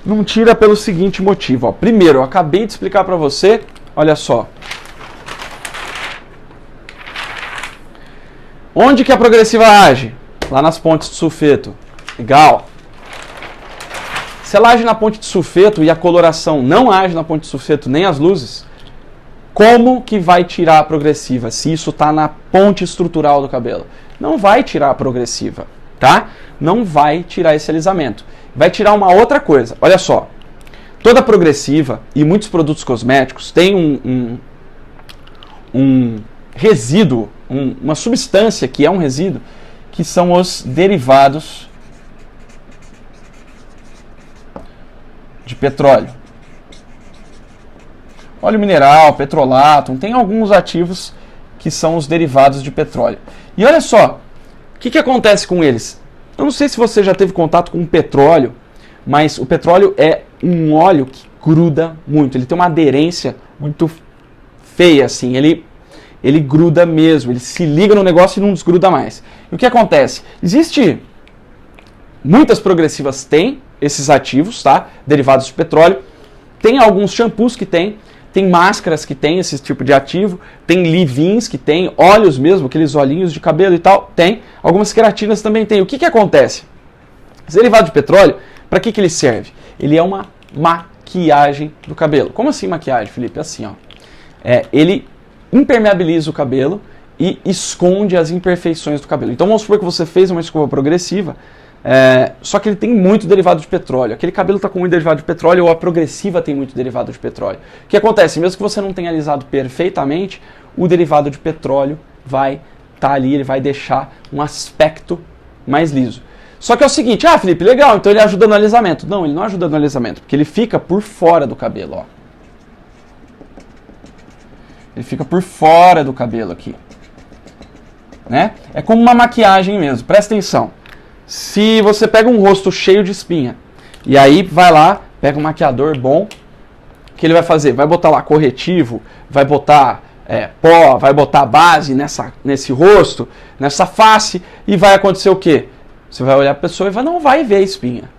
Não tira pelo seguinte motivo. Ó. Primeiro, eu acabei de explicar para você, olha só. Onde que a progressiva age? Lá nas pontes de sulfeto. Legal. Se ela age na ponte de sulfeto e a coloração não age na ponte de sulfeto nem as luzes, como que vai tirar a progressiva se isso está na ponte estrutural do cabelo? Não vai tirar a progressiva, tá? Não vai tirar esse alisamento. Vai tirar uma outra coisa. Olha só, toda progressiva e muitos produtos cosméticos têm um resíduo, uma substância que é um resíduo, que são os derivados de petróleo. Óleo mineral, petrolato, tem alguns ativos que são os derivados de petróleo. E olha só, o que acontece com eles? Eu não sei se você já teve contato com petróleo, mas o petróleo é um óleo que gruda muito. Ele tem uma aderência muito feia, assim. Ele gruda mesmo, ele se liga no negócio e não desgruda mais. E o que acontece? Muitas progressivas têm esses ativos, tá? Derivados de petróleo. Tem alguns shampoos que tem máscaras que tem esse tipo de ativo, tem leave-ins que tem, óleos mesmo, aqueles olhinhos de cabelo e tal, tem. Algumas queratinas também tem. O que acontece? Esse derivado de petróleo, para que ele serve? Ele é uma maquiagem do cabelo. Como assim maquiagem, Felipe? Assim, ó. Ele impermeabiliza o cabelo e esconde as imperfeições do cabelo. Então vamos supor que você fez uma escova progressiva, só que ele tem muito derivado de petróleo. Aquele cabelo está com muito derivado de petróleo ou a progressiva tem muito derivado de petróleo. O que acontece? Mesmo que você não tenha alisado perfeitamente, o derivado de petróleo vai estar ali, ele vai deixar um aspecto mais liso. Só que é o seguinte, Felipe, legal, então ele ajuda no alisamento. Não, ele não ajuda no alisamento, porque ele fica por fora do cabelo, ó. Ele fica por fora do cabelo aqui, né? É como uma maquiagem mesmo, presta atenção. Se você pega um rosto cheio de espinha, e aí vai lá, pega um maquiador bom, o que ele vai fazer? Vai botar lá corretivo, vai botar pó, vai botar base nesse rosto, nessa face, e vai acontecer o quê? Você vai olhar a pessoa e não vai ver a espinha,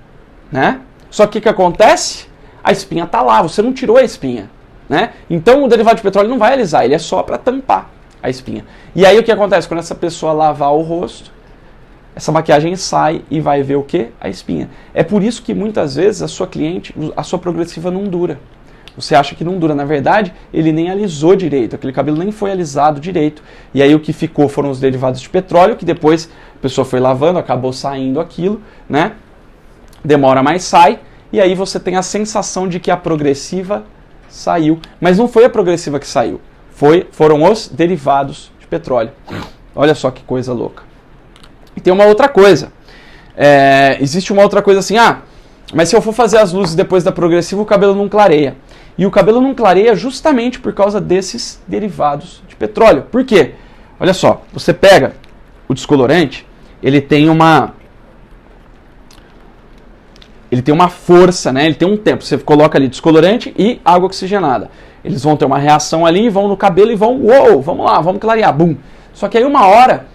né? Só que o que acontece? A espinha está lá, você não tirou a espinha, né? Então o derivado de petróleo não vai alisar, ele é só para tampar a espinha. E aí o que acontece? Quando essa pessoa lavar o rosto, essa maquiagem sai e vai ver o quê? A espinha. É por isso que muitas vezes a sua cliente, a sua progressiva não dura. você acha que não dura. Na verdade, ele nem alisou direito, aquele cabelo nem foi alisado direito. E aí o que ficou foram os derivados de petróleo, que depois a pessoa foi lavando, acabou saindo aquilo, né? Demora, mas sai. E aí você tem a sensação de que a progressiva saiu. Mas não foi a progressiva que saiu, foram os derivados de petróleo. Olha só que coisa louca. E tem uma outra coisa. Existe uma outra coisa assim, mas se eu for fazer as luzes depois da progressiva, o cabelo não clareia. E o cabelo não clareia justamente por causa desses derivados de petróleo. Por quê? Olha só, você pega o descolorante, ele tem uma força, né? Ele tem um tempo. Você coloca ali descolorante e água oxigenada. Eles vão ter uma reação ali, vão no cabelo e vão, vamos lá, vamos clarear, bum. Só que aí uma hora,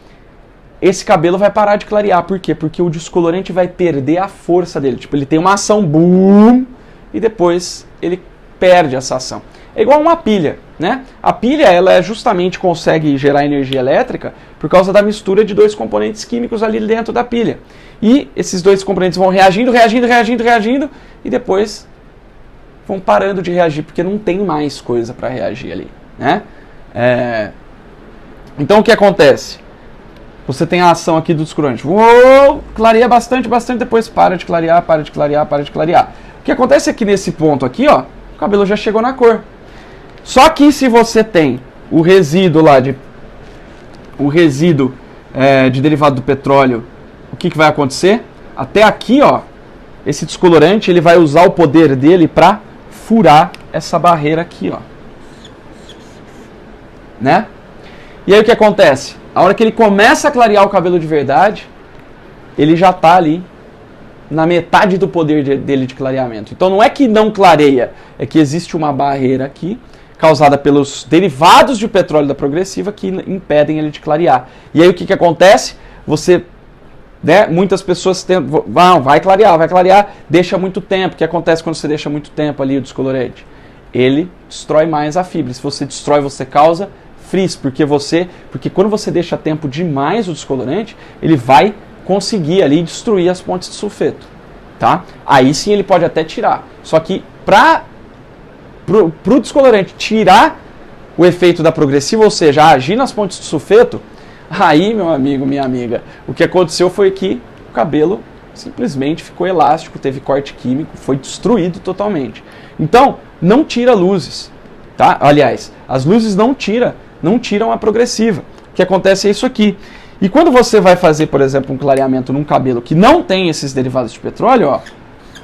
esse cabelo vai parar de clarear. Por quê? Porque o descolorante vai perder a força dele. Tipo, ele tem uma ação, bum, e depois ele perde essa ação. É igual uma pilha, né? A pilha, ela justamente consegue gerar energia elétrica por causa da mistura de dois componentes químicos ali dentro da pilha. E esses dois componentes vão reagindo, e depois vão parando de reagir, porque não tem mais coisa para reagir ali, né? Então o que acontece? Você tem a ação aqui do descolorante. Clareia bastante, depois para de clarear. O que acontece é que nesse ponto aqui, ó, o cabelo já chegou na cor. Só que se você tem o resíduo lá de derivado do petróleo, o que vai acontecer? Até aqui, ó, esse descolorante, ele vai usar o poder dele para furar essa barreira aqui, ó. Né? E aí o que acontece? A hora que ele começa a clarear o cabelo de verdade, ele já está ali na metade do poder dele de clareamento. Então não é que não clareia, é que existe uma barreira aqui, causada pelos derivados de petróleo da progressiva, que impedem ele de clarear. E aí o que acontece? Você, né, muitas pessoas vai clarear, deixa muito tempo. O que acontece quando você deixa muito tempo ali o descolorante? Ele destrói mais a fibra. Se você destrói, você causa frizz, porque quando você deixa tempo demais o descolorante, ele vai conseguir ali destruir as pontes de sulfeto, tá? Aí sim ele pode até tirar. Só que pro descolorante tirar o efeito da progressiva, ou seja, agir nas pontes de sulfeto, aí, meu amigo, minha amiga, o que aconteceu foi que o cabelo simplesmente ficou elástico, teve corte químico, foi destruído totalmente. Então, não tira luzes, tá? Aliás, as luzes não tiram a progressiva. O que acontece é isso aqui. E quando você vai fazer, por exemplo, um clareamento num cabelo que não tem esses derivados de petróleo, ó,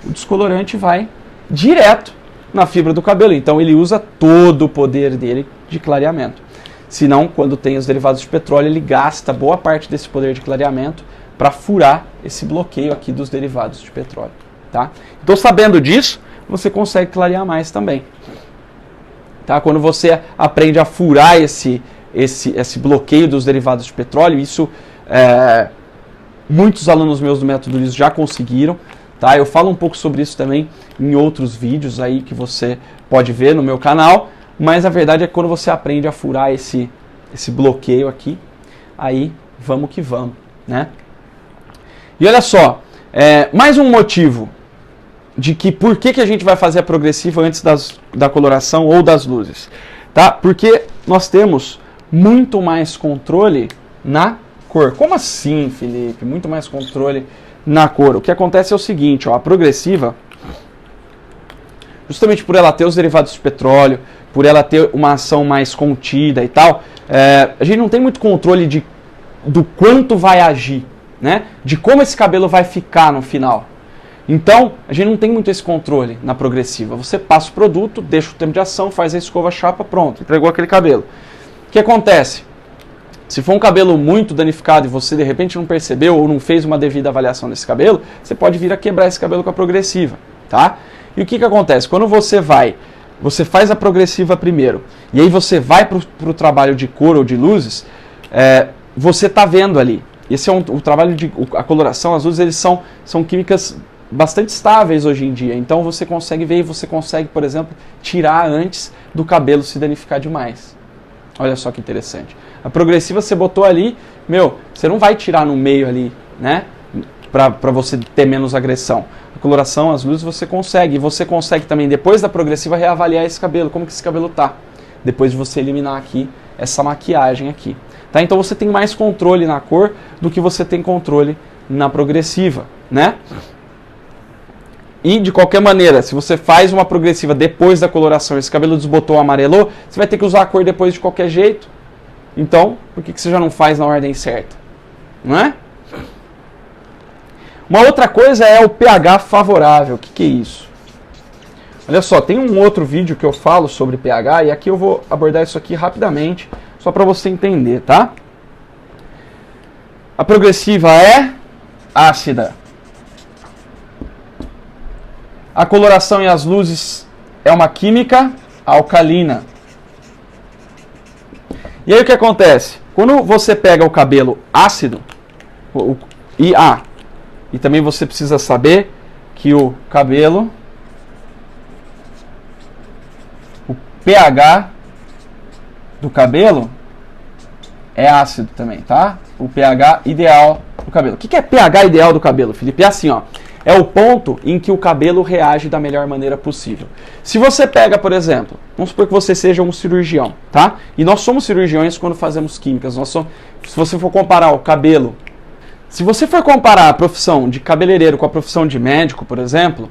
o descolorante vai direto na fibra do cabelo. Então ele usa todo o poder dele de clareamento. Senão, quando tem os derivados de petróleo, ele gasta boa parte desse poder de clareamento para furar esse bloqueio aqui dos derivados de petróleo. Tá? Então, sabendo disso, você consegue clarear mais também. Tá? Quando você aprende a furar esse bloqueio dos derivados de petróleo, isso muitos alunos meus do Método Liso já conseguiram. Tá? Eu falo um pouco sobre isso também em outros vídeos aí que você pode ver no meu canal, mas a verdade é que quando você aprende a furar esse bloqueio aqui, aí vamos que vamos, né? E olha só, mais um motivo de que por que a gente vai fazer a progressiva antes da coloração ou das luzes, tá? Porque nós temos muito mais controle na cor. Como assim, Felipe? Muito mais controle na cor. O que acontece é o seguinte, ó, a progressiva, justamente por ela ter os derivados de petróleo, por ela ter uma ação mais contida e tal, a gente não tem muito controle do quanto vai agir, né? De como esse cabelo vai ficar no final. Então, a gente não tem muito esse controle na progressiva. Você passa o produto, deixa o tempo de ação, faz a escova, chapa, pronto, entregou aquele cabelo. O que acontece? Se for um cabelo muito danificado e você de repente não percebeu ou não fez uma devida avaliação desse cabelo, você pode vir a quebrar esse cabelo com a progressiva, tá? E o que acontece? Quando você faz a progressiva primeiro, e aí você vai para o trabalho de cor ou de luzes, você está vendo ali. Esse é o trabalho a coloração, as luzes, eles são químicas bastante estáveis hoje em dia. Então você consegue ver e você consegue, por exemplo, tirar antes do cabelo se danificar demais. Olha só que interessante. A progressiva você botou ali, você não vai tirar no meio ali, né? para você ter menos agressão. A coloração, as luzes você consegue. E você consegue também, depois da progressiva, reavaliar esse cabelo, como que esse cabelo tá. Depois de você eliminar aqui essa maquiagem aqui. Tá? Então você tem mais controle na cor do que você tem controle na progressiva, né? E de qualquer maneira, se você faz uma progressiva depois da coloração, esse cabelo desbotou, amarelou, você vai ter que usar a cor depois de qualquer jeito. Então, por que você já não faz na ordem certa? Não é? Uma outra coisa é o pH favorável. O que é isso? Olha só, tem um outro vídeo que eu falo sobre pH e aqui eu vou abordar isso aqui rapidamente, só para você entender, tá? A progressiva é ácida. A coloração e as luzes é uma química alcalina. E aí o que acontece? Quando você pega o cabelo ácido, e também você precisa saber que o cabelo, o pH do cabelo é ácido também, tá? O pH ideal do cabelo. O que é pH ideal do cabelo, Felipe? É assim, ó. É o ponto em que o cabelo reage da melhor maneira possível. Se você pega, por exemplo, vamos supor que você seja um cirurgião, tá? E nós somos cirurgiões quando fazemos químicas. Se você for comparar o cabelo, se você for comparar a profissão de cabeleireiro com a profissão de médico, por exemplo,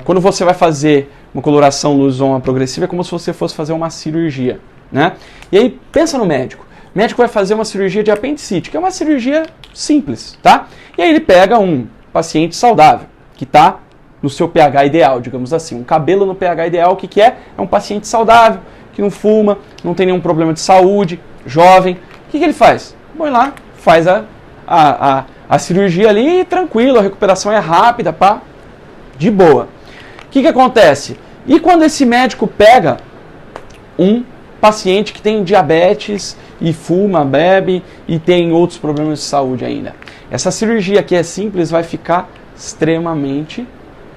quando você vai fazer uma coloração luz ou uma progressiva, é como se você fosse fazer uma cirurgia, né? E aí, pensa no médico. O médico vai fazer uma cirurgia de apendicite, que é uma cirurgia simples, tá? E aí ele pega um paciente saudável, que está no seu pH ideal, digamos assim. Um cabelo no pH ideal, o que é? É um paciente saudável, que não fuma, não tem nenhum problema de saúde, jovem. O que ele faz? Põe lá, faz a cirurgia ali tranquilo, a recuperação é rápida, pá, de boa. O que acontece? E quando esse médico pega um paciente que tem diabetes e fuma, bebe e tem outros problemas de saúde ainda? Essa cirurgia que é simples vai ficar extremamente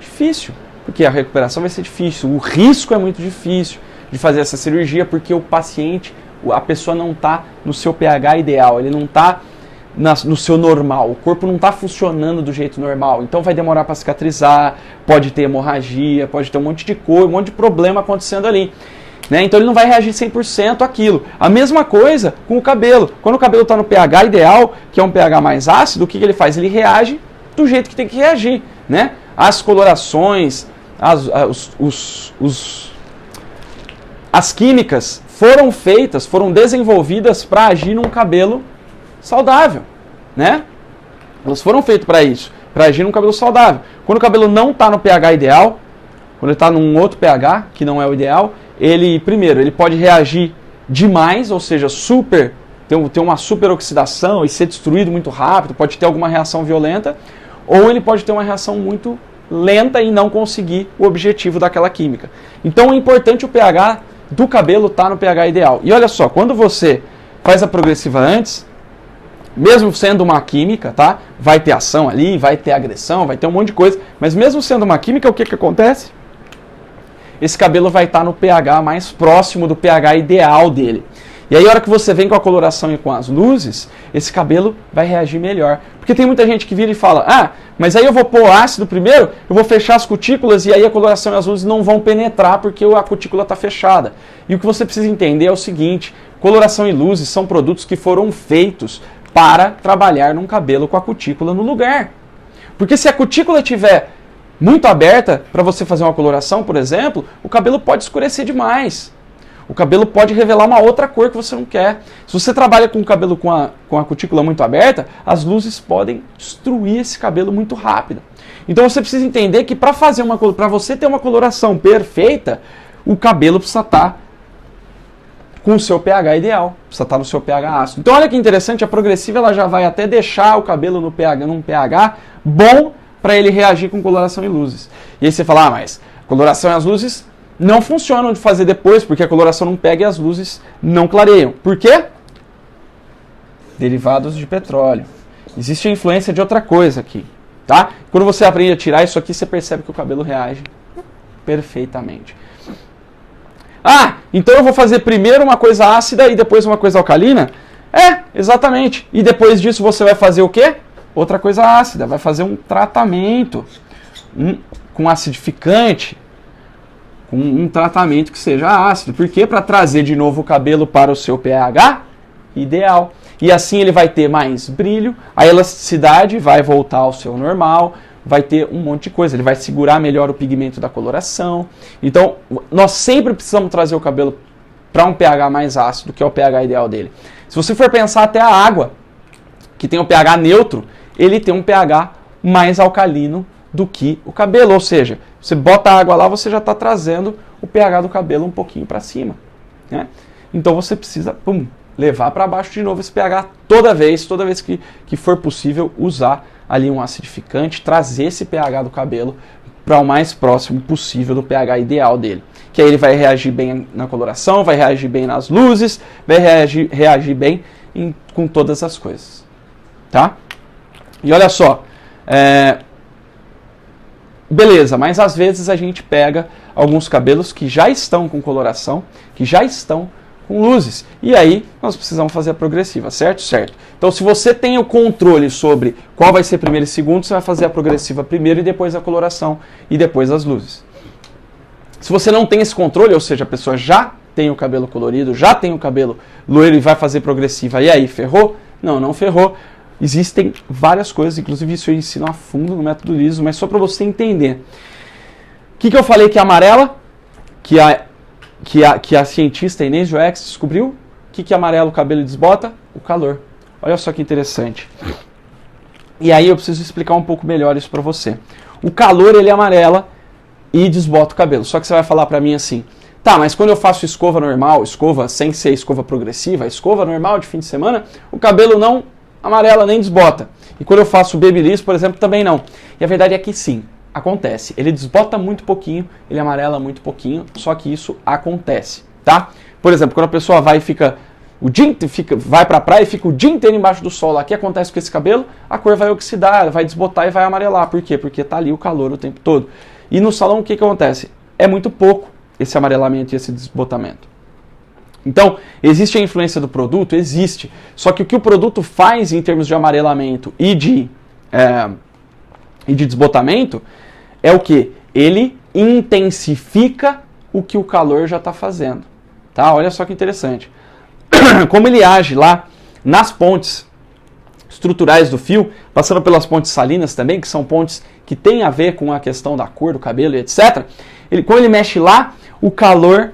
difícil, porque a recuperação vai ser difícil, o risco é muito difícil de fazer essa cirurgia porque o paciente, a pessoa não está no seu pH ideal, ele não está no seu normal, o corpo não está funcionando do jeito normal, então vai demorar para cicatrizar, pode ter hemorragia, pode ter um monte de coisa, um monte de problema acontecendo ali. Né? Então ele não vai reagir 100% àquilo. A mesma coisa com o cabelo. Quando o cabelo está no pH ideal, que é um pH mais ácido, o que ele faz? Ele reage do jeito que tem que reagir. Né? As colorações, as químicas foram feitas, foram desenvolvidas para agir num cabelo saudável. Né? Elas foram feitas para isso, para agir num cabelo saudável. Quando o cabelo não está no pH ideal, quando ele está num outro pH, que não é o ideal, primeiro, ele pode reagir demais, ou seja, ter uma superoxidação e ser destruído muito rápido, pode ter alguma reação violenta, ou ele pode ter uma reação muito lenta e não conseguir o objetivo daquela química. Então é importante o pH do cabelo estar no pH ideal. E olha só, quando você faz a progressiva antes, mesmo sendo uma química, tá? Vai ter ação ali, vai ter agressão, vai ter um monte de coisa, mas mesmo sendo uma química, o que acontece? Esse cabelo vai estar no pH mais próximo do pH ideal dele. E aí, a hora que você vem com a coloração e com as luzes, esse cabelo vai reagir melhor. Porque tem muita gente que vira e fala, mas aí eu vou pôr ácido primeiro, eu vou fechar as cutículas e aí a coloração e as luzes não vão penetrar porque a cutícula está fechada. E o que você precisa entender é o seguinte, coloração e luzes são produtos que foram feitos para trabalhar num cabelo com a cutícula no lugar. Porque se a cutícula tiver muito aberta, para você fazer uma coloração, por exemplo, o cabelo pode escurecer demais. O cabelo pode revelar uma outra cor que você não quer. Se você trabalha com o cabelo com a cutícula muito aberta, as luzes podem destruir esse cabelo muito rápido. Então você precisa entender que para você ter uma coloração perfeita, o cabelo precisa estar com o seu pH ideal, precisa estar no seu pH ácido. Então olha que interessante, a progressiva ela já vai até deixar o cabelo num pH bom para ele reagir com coloração e luzes. E aí você fala, mas coloração e as luzes não funcionam de fazer depois, porque a coloração não pega e as luzes não clareiam. Por quê? Derivados de petróleo. Existe a influência de outra coisa aqui, tá? Quando você aprende a tirar isso aqui, você percebe que o cabelo reage perfeitamente. Então eu vou fazer primeiro uma coisa ácida e depois uma coisa alcalina? Exatamente. E depois disso você vai fazer o quê? outra coisa ácida, vai fazer um tratamento com acidificante, com um tratamento que seja ácido. Por quê? Para trazer de novo o cabelo para o seu pH ideal. E assim ele vai ter mais brilho, a elasticidade vai voltar ao seu normal, vai ter um monte de coisa, ele vai segurar melhor o pigmento da coloração. Então, nós sempre precisamos trazer o cabelo para um pH mais ácido, que é o pH ideal dele. Se você for pensar até a água, que tem um pH neutro, ele tem um pH mais alcalino do que o cabelo. Ou seja, você bota a água lá, você já está trazendo o pH do cabelo um pouquinho para cima, né? Então você precisa levar para baixo de novo esse pH toda vez que for possível, usar ali um acidificante, trazer esse pH do cabelo para o mais próximo possível do pH ideal dele. Que aí ele vai reagir bem na coloração, vai reagir bem nas luzes, vai reagir bem com todas as coisas. Tá? E olha só, beleza, mas às vezes a gente pega alguns cabelos que já estão com coloração, que já estão com luzes. E aí nós precisamos fazer a progressiva, certo? Certo. Então se você tem o controle sobre qual vai ser primeiro e segundo, você vai fazer a progressiva primeiro e depois a coloração e depois as luzes. Se você não tem esse controle, ou seja, a pessoa já tem o cabelo colorido, já tem o cabelo loiro e vai fazer progressiva, e aí, ferrou? Não, não ferrou. Existem várias coisas, inclusive isso eu ensino a fundo no método liso, mas só para você entender. O que eu falei que é amarela? Que a cientista Inês Joex descobriu. O que amarelo o cabelo desbota? O calor. Olha só que interessante. E aí eu preciso explicar um pouco melhor isso para você. O calor, ele amarela e desbota o cabelo. Só que você vai falar para mim assim, tá, mas quando eu faço escova normal, escova sem ser escova progressiva, escova normal de fim de semana, o cabelo não amarela nem desbota. E quando eu faço babyliss, por exemplo, também não. E a verdade é que sim, acontece. Ele desbota muito pouquinho, ele amarela muito pouquinho, só que isso acontece, tá? Por exemplo, quando a pessoa vai e vai pra praia e fica o dia inteiro embaixo do sol lá, o que acontece com esse cabelo? A cor vai oxidar, vai desbotar e vai amarelar. Por quê? Porque tá ali o calor o tempo todo. E no salão o que acontece? É muito pouco esse amarelamento e esse desbotamento. Então, existe a influência do produto? Existe. Só que o que o produto faz em termos de amarelamento e de desbotamento é o que? Ele intensifica o que o calor já está fazendo. Tá? Olha só que interessante. Como ele age lá nas pontes estruturais do fio, passando pelas pontes salinas também, que são pontes que têm a ver com a questão da cor do cabelo e etc. Quando ele mexe lá, o calor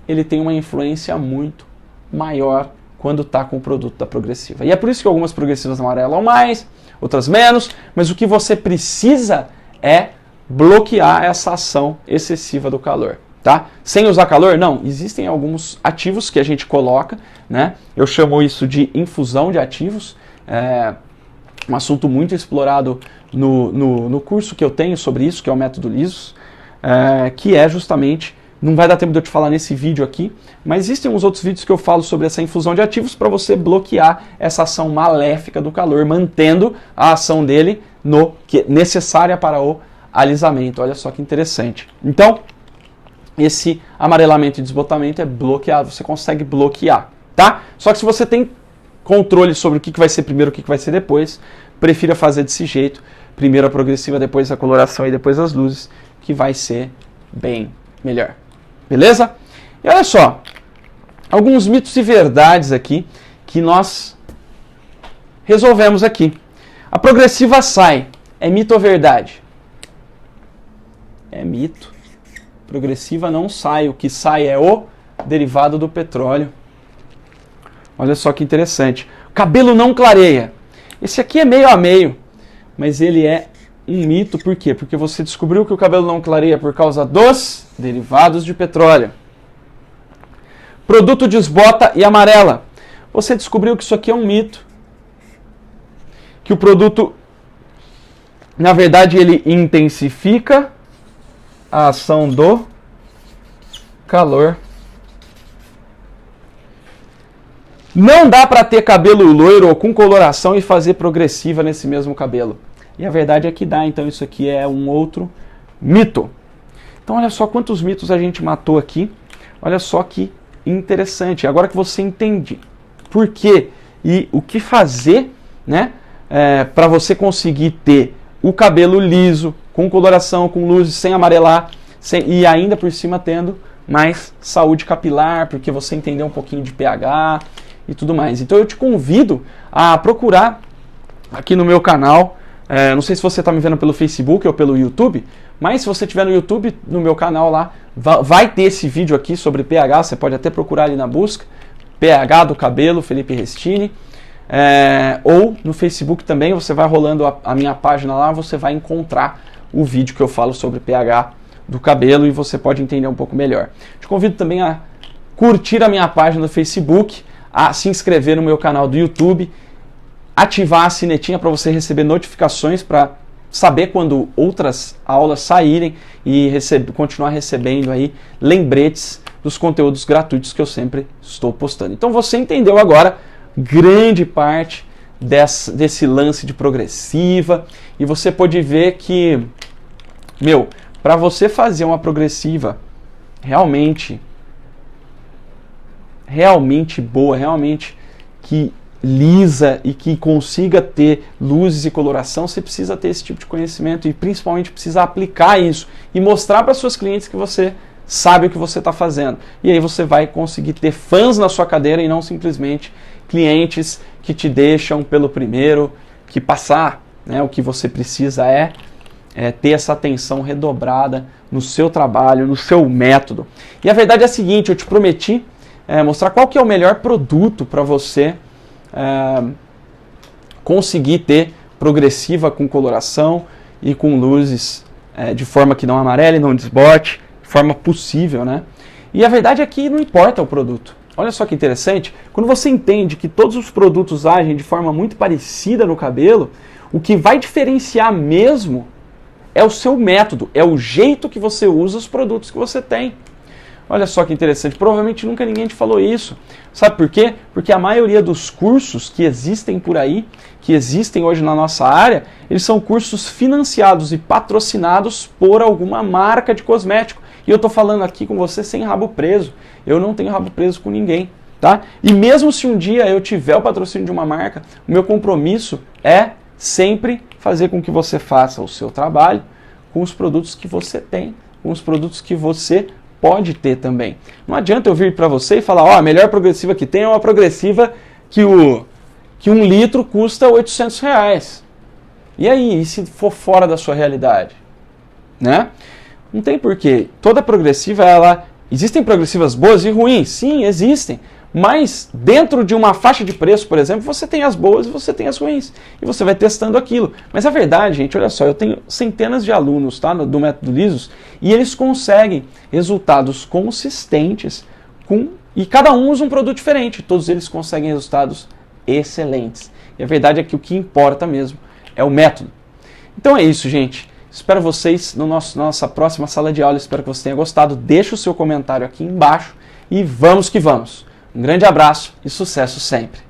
ele tem uma influência muito maior quando está com o produto da progressiva. E é por isso que algumas progressivas amarelam mais, outras menos, mas o que você precisa é bloquear essa ação excessiva do calor. Tá? Sem usar calor? Não. Existem alguns ativos que a gente coloca, né? Eu chamo isso de infusão de ativos. É um assunto muito explorado no curso que eu tenho sobre isso, que é o método liso, que é justamente, não vai dar tempo de eu te falar nesse vídeo aqui, mas existem uns outros vídeos que eu falo sobre essa infusão de ativos para você bloquear essa ação maléfica do calor, mantendo a ação dele que é necessária para o alisamento. Olha só que interessante. Então, esse amarelamento e desbotamento é bloqueado, você consegue bloquear, tá? Só que se você tem controle sobre o que vai ser primeiro, o que vai ser depois, prefira fazer desse jeito, primeiro a progressiva, depois a coloração e depois as luzes, que vai ser bem melhor. Beleza? E olha só, alguns mitos e verdades aqui que nós resolvemos aqui. A progressiva sai. É mito ou verdade? É mito. Progressiva não sai. O que sai é o derivado do petróleo. Olha só que interessante. Cabelo não clareia. Esse aqui é meio a meio, mas ele é um mito. Por quê? Porque você descobriu que o cabelo não clareia por causa dos derivados de petróleo. Produto desbota e amarela. Você descobriu que isso aqui é um mito. Que o produto, na verdade, ele intensifica a ação do calor. Não dá para ter cabelo loiro ou com coloração e fazer progressiva nesse mesmo cabelo. E a verdade é que dá, então isso aqui é um outro mito. Então olha só quantos mitos a gente matou aqui. Olha só que interessante. Agora que você entende por quê e o que fazer, né, para você conseguir ter o cabelo liso, com coloração, com luzes, sem amarelar, e ainda por cima tendo mais saúde capilar, porque você entendeu um pouquinho de pH e tudo mais. Então eu te convido a procurar aqui no meu canal, não sei se você está me vendo pelo Facebook ou pelo YouTube, mas se você estiver no YouTube, no meu canal lá, vai ter esse vídeo aqui sobre pH, você pode até procurar ali na busca, pH do cabelo, Felipe Restini, ou no Facebook também, você vai rolando a minha página lá, você vai encontrar o vídeo que eu falo sobre pH do cabelo e você pode entender um pouco melhor. Te convido também a curtir a minha página do Facebook, a se inscrever no meu canal do YouTube, ativar a sinetinha para você receber notificações para saber quando outras aulas saírem e continuar recebendo aí lembretes dos conteúdos gratuitos que eu sempre estou postando. Então você entendeu agora grande parte desse lance de progressiva e você pode ver que, para você fazer uma progressiva realmente boa, realmente que lisa e que consiga ter luzes e coloração, você precisa ter esse tipo de conhecimento e principalmente precisa aplicar isso e mostrar para suas clientes que você sabe o que você está fazendo. E aí você vai conseguir ter fãs na sua cadeira e não simplesmente clientes que te deixam pelo primeiro que passar, né? O que você precisa é ter essa atenção redobrada no seu trabalho, no seu método. E a verdade é a seguinte, eu te prometi mostrar qual que é o melhor produto para você conseguir ter progressiva com coloração e com luzes de forma que não amarele, não desbote, de forma possível, né? E a verdade é que não importa o produto. Olha só que interessante, quando você entende que todos os produtos agem de forma muito parecida no cabelo, o que vai diferenciar mesmo é o seu método, é o jeito que você usa os produtos que você tem. Olha só que interessante, provavelmente nunca ninguém te falou isso. Sabe por quê? Porque a maioria dos cursos que existem por aí, que existem hoje na nossa área, eles são cursos financiados e patrocinados por alguma marca de cosmético. E eu estou falando aqui com você sem rabo preso. Eu não tenho rabo preso com ninguém, tá? E mesmo se um dia eu tiver o patrocínio de uma marca, o meu compromisso é sempre fazer com que você faça o seu trabalho com os produtos que você tem, com os produtos que você pode ter também. Não adianta eu vir para você e falar, a melhor progressiva que tem é uma progressiva que 1 litro custa R$800. E aí, e se for fora da sua realidade? Né? Não tem porquê. Toda progressiva, existem progressivas boas e ruins? Sim, existem. Mas dentro de uma faixa de preço, por exemplo, você tem as boas e você tem as ruins. E você vai testando aquilo. Mas a verdade, gente, olha só, eu tenho centenas de alunos, tá, do método Lisos, e eles conseguem resultados consistentes e cada um usa um produto diferente. Todos eles conseguem resultados excelentes. E a verdade é que o que importa mesmo é o método. Então é isso, gente. Espero vocês na nossa próxima sala de aula. Espero que você tenha gostado. Deixa o seu comentário aqui embaixo e vamos que vamos. Um grande abraço e sucesso sempre!